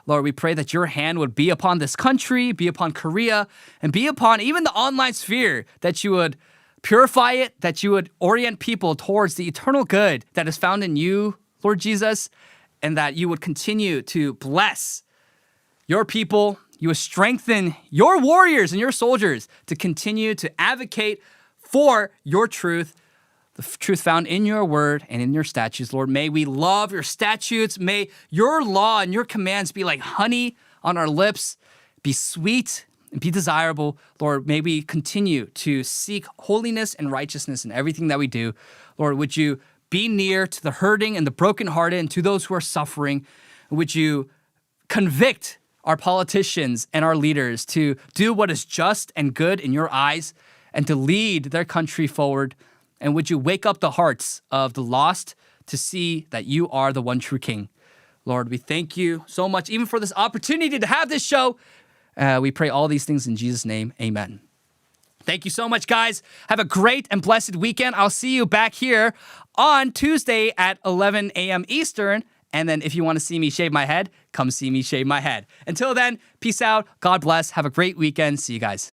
Lord, we pray that your hand would be upon this country, be upon Korea, and be upon even the online sphere, that you would purify it, that you would orient people towards the eternal good that is found in you, Lord Jesus, and that you would continue to bless your people. You would strengthen your warriors and your soldiers to continue to advocate for your truth, the truth found in your word and in your statutes. Lord, may we love your statutes. May your law and your commands be like honey on our lips, be sweet and be desirable. Lord, may we continue to seek holiness and righteousness in everything that we do. Lord, would you be near to the hurting and the brokenhearted and to those who are suffering? Would you convict our politicians and our leaders to do what is just and good in your eyes and to lead their country forward? And would you wake up the hearts of the lost to see that you are the one true King? Lord, we thank you so much even for this opportunity to have this show. We pray all these things in Jesus' name. Amen. Thank you so much, guys. Have a great and blessed weekend. I'll see you back here on Tuesday at 11 a.m. Eastern. And then if you want to see me shave my head, come see me shave my head. Until then, peace out. God bless. Have a great weekend. See you guys.